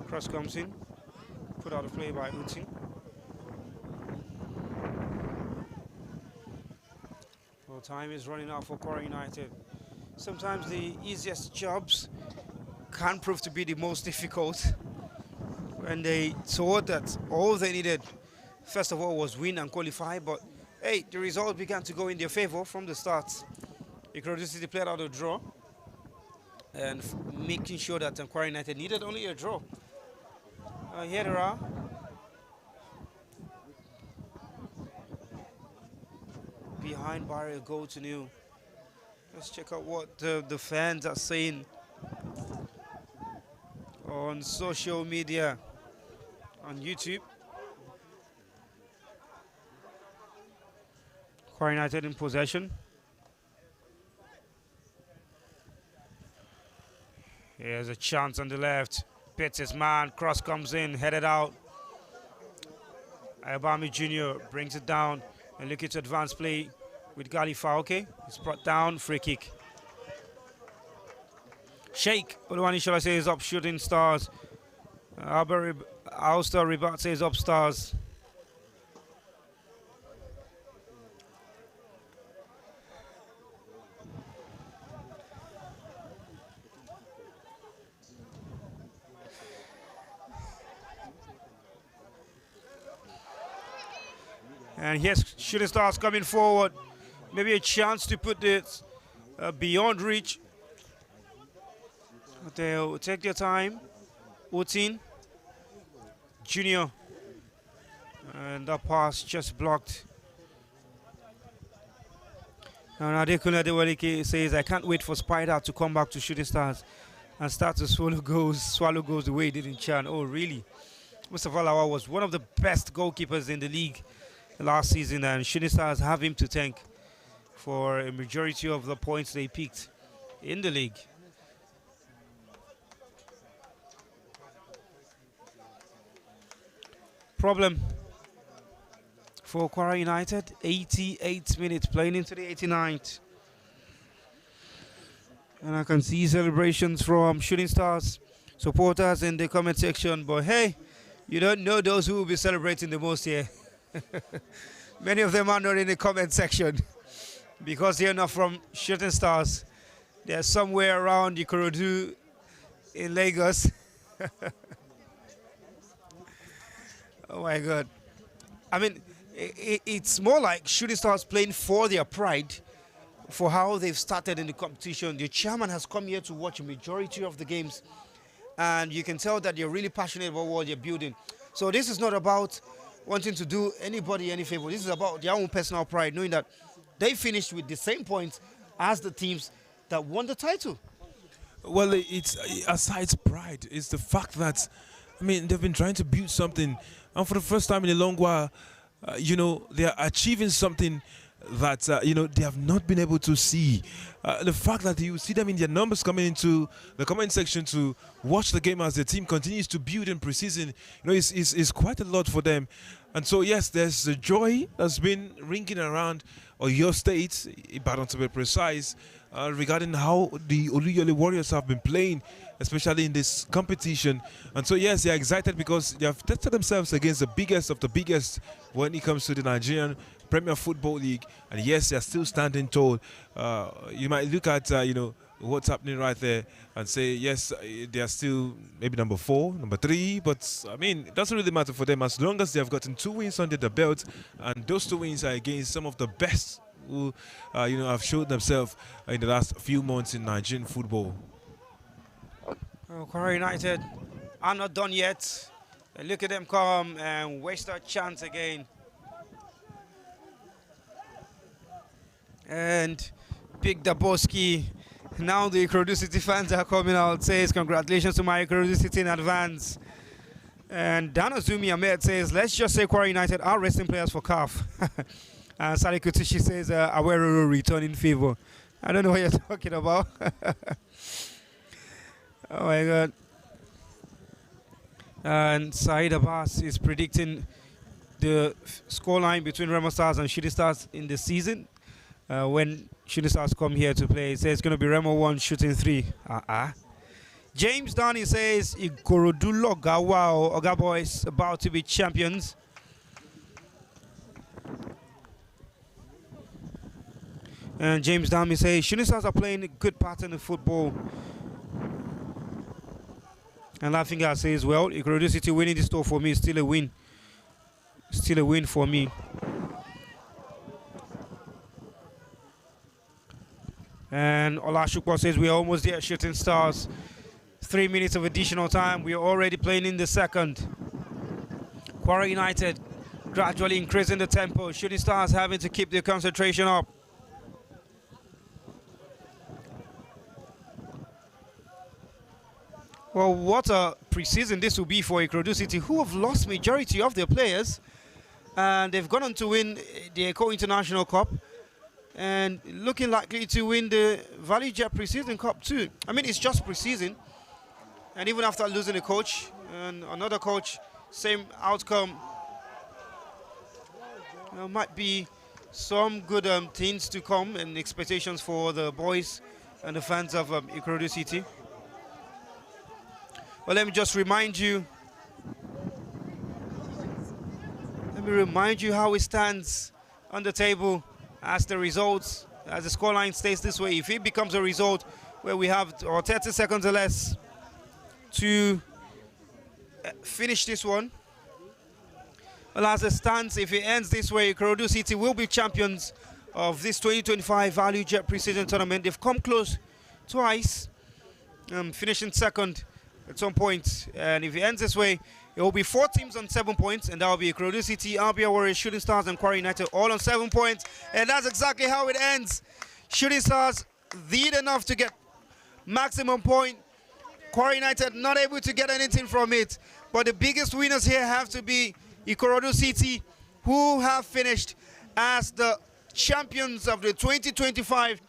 A: Cross comes in, put out of play by Uti. Well, time is running out for Kwara United. Sometimes the easiest jobs can prove to be the most difficult. When they thought that all they needed, first of all, was win and qualify, but hey, the result began to go in their favor from the start. Ikorodu City played out a draw, and making sure that Kwara United needed only a draw. Here they are. Behind barrier, goal to nil. Let's check out what the fans are saying on social media, on YouTube. Kwara United in possession. Here's a chance on the left. Pits his man, cross comes in, headed out. Ayobami Jr. brings it down and looking to advance play with Galifa. Okay, it's brought down, free kick. Sheikh Oluwani, shall I say, is up, shooting stars. Alster Ribat says up stars. And here's Shooting Stars coming forward. Maybe a chance to put this beyond reach. But they'll take their time. Utin Junior. And that pass just blocked. And Adekuna Dewalike says, I can't wait for Spider to come back to Shooting Stars and start to swallow goals the way he did in Chan. Oh, really? Mustafa Lawal was one of the best goalkeepers in the league last season, and Shooting Stars have him to thank for a majority of the points they picked in the league. Problem for Kwara United, 88 minutes playing into the 89th. And I can see celebrations from Shooting Stars supporters in the comment section, but hey, you don't know those who will be celebrating the most here. Many of them are not in the comment section because they're not from Shooting Stars. They're somewhere around Ikorodu in Lagos. Oh my God. I mean, it's more like Shooting Stars playing for their pride, for how they've started in the competition. The chairman has come here to watch a majority of the games, and you can tell that they're really passionate about what they're building. So this is not about wanting to do anybody any favor. This is about their own personal pride, knowing that they finished with the same points as the teams that won the title.
B: Well, it's aside pride, it's the fact that, I mean, they've been trying to build something, and for the first time in a long while, they are achieving something that they have not been able to see. The fact that you see them in their numbers coming into the comment section to watch the game as the team continues to build in preseason, is quite a lot for them. And so yes, there's a joy that's been ringing around your state, Ibadan to be precise, regarding how the Oluyole Warriors have been playing, especially in this competition. And so yes, they're excited because they have tested themselves against the biggest of the biggest when it comes to the Nigerian Premier Football League, and yes, they're still standing tall. You might look at what's happening right there and say yes, they are still maybe number 4, number 3, but I mean it doesn't really matter for them as long as they have gotten 2 wins under the belt, and those 2 wins are against some of the best who have showed themselves in the last few months in Nigerian football.
A: Kwara United are not done yet. Look at them come and waste that chance again. And Big Daboski. Now the Ikorodu City fans are coming out. Says congratulations to my Ikorodu City in advance. And Danazumi Ahmed says, let's just say Kwara United are resting players for CAF. And Sally Kutishi says, Awero will return in favor. I don't know what you're talking about. Oh my God. And Saeed Abbas is predicting the scoreline between Remo Stars and Shooting Stars in the season. When Shooting Stars come here to play, he says it's going to be Remo 1, Shooting 3. James Downey says Ikorodu Loga, wow, Oga Boys about to be champions. And James Downey says Shooting Stars are playing a good pattern of football. And Laughing says, well, Ikorodu City winning this store for me is still a win. Still a win for me. And Olashukwa says we are almost there, Shooting Stars. 3 minutes of additional time. We are already playing in the second. Kwara United gradually increasing the tempo. Shooting Stars having to keep their concentration up. Well, what a preseason this will be for Ikorodu City, who have lost majority of their players. And they've gone on to win the Eco International Cup. And looking likely to win the ValueJet Preseason Cup too. I mean, it's just preseason. And even after losing a coach and another coach, same outcome. There might be some good things to come and expectations for the boys and the fans of Ikorodu City. Well, let me just remind you. Let me remind you how it stands on the table as the results, as the scoreline stays this way. If it becomes a result where we have 30 seconds or less to finish this one. Well, as it stands, if it ends this way, Ikorodu City will be champions of this 2025 ValueJet Preseason Tournament. They've come close twice, finishing second at some point. And if it ends this way, it will be 4 teams on 7 points, and that will be Ikorodu City, RBR Warriors, Shooting Stars, and Kwara United all on 7 points. And that's exactly how it ends. Shooting Stars lead enough to get maximum point. Kwara United not able to get anything from it. But the biggest winners here have to be Ikorodu City, who have finished as the champions of the 2025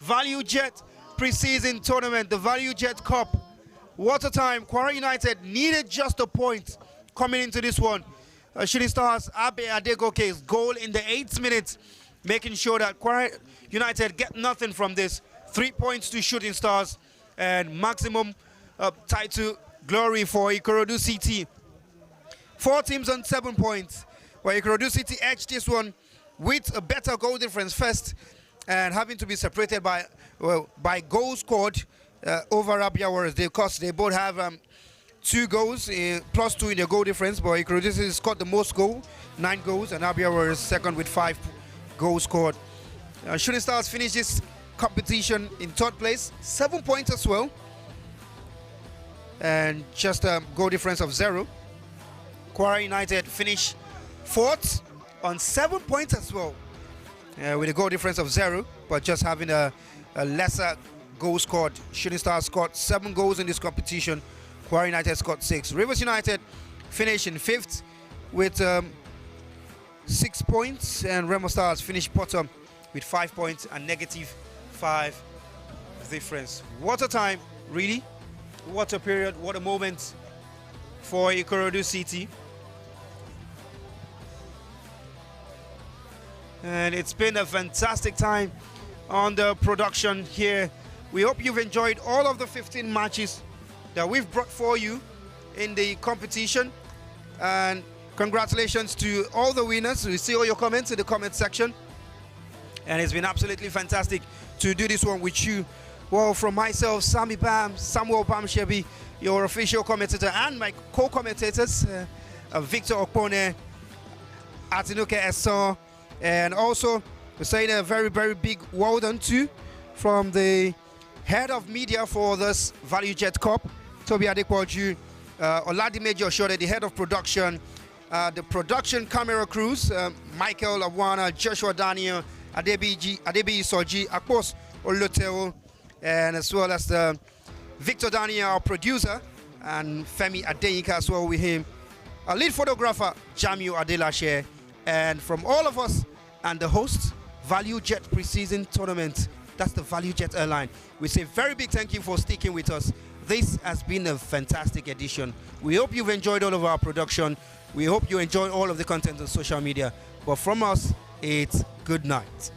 A: ValueJet Preseason Tournament, the ValueJet Cup. What a time. Kwara United needed just a point coming into this one. Shooting Stars, Abe Adegoke's goal in the 8th minute, making sure that Kwara United get nothing from this. 3 points to Shooting Stars and maximum title glory for Ikorodu City. 4 teams on 7 points, where Ikorodu City edged this one with a better goal difference first and having to be separated by goals scored over Rabia Warriors. Because they both have 2 goals, plus 2 in their goal difference, but Ikorodu City scored the most goal, 9 goals, and Rabia Warriors second with 5 goals scored. Shooting Stars finished this competition in 3rd place, 7 points as well, and just a goal difference of 0. Kwara United finished 4th on 7 points as well, with a goal difference of 0, but just having a lesser goal scored. Shooting Stars scored 7 goals in this competition. Kwara United scored 6. Rivers United finished in 5th with 6 points, and Remo Stars finished bottom with 5 points and -5 difference. What a time, really. What a period, what a moment for Ikorodu City. And it's been a fantastic time on the production here. We hope you've enjoyed all of the 15 matches that we've brought for you in the competition. And congratulations to all the winners. We see all your comments in the comment section. And it's been absolutely fantastic to do this one with you. Well, from myself, Samuel Bam Shebi, your official commentator, and my co-commentators, Victor Okpone, Atinuke Esson, and also we're saying a very, very big well done to from the head of media for this ValueJet Cup, Toby Adekwoju, Oladime Joshua, the head of production, the production camera crews, Michael Awana, Joshua Daniel, Adebi Soji, Akpos Oloteo, and as well as the Victor Daniel, our producer, and Femi Adeyinka as well with him. Our lead photographer, Jamio Adelashe, and from all of us and the host, ValueJet Preseason Tournament. That's the ValueJet airline. We say very big thank you for sticking with us. This has been a fantastic edition. We hope you've enjoyed all of our production. We hope you enjoyed all of the content on social media. But from us, it's good night.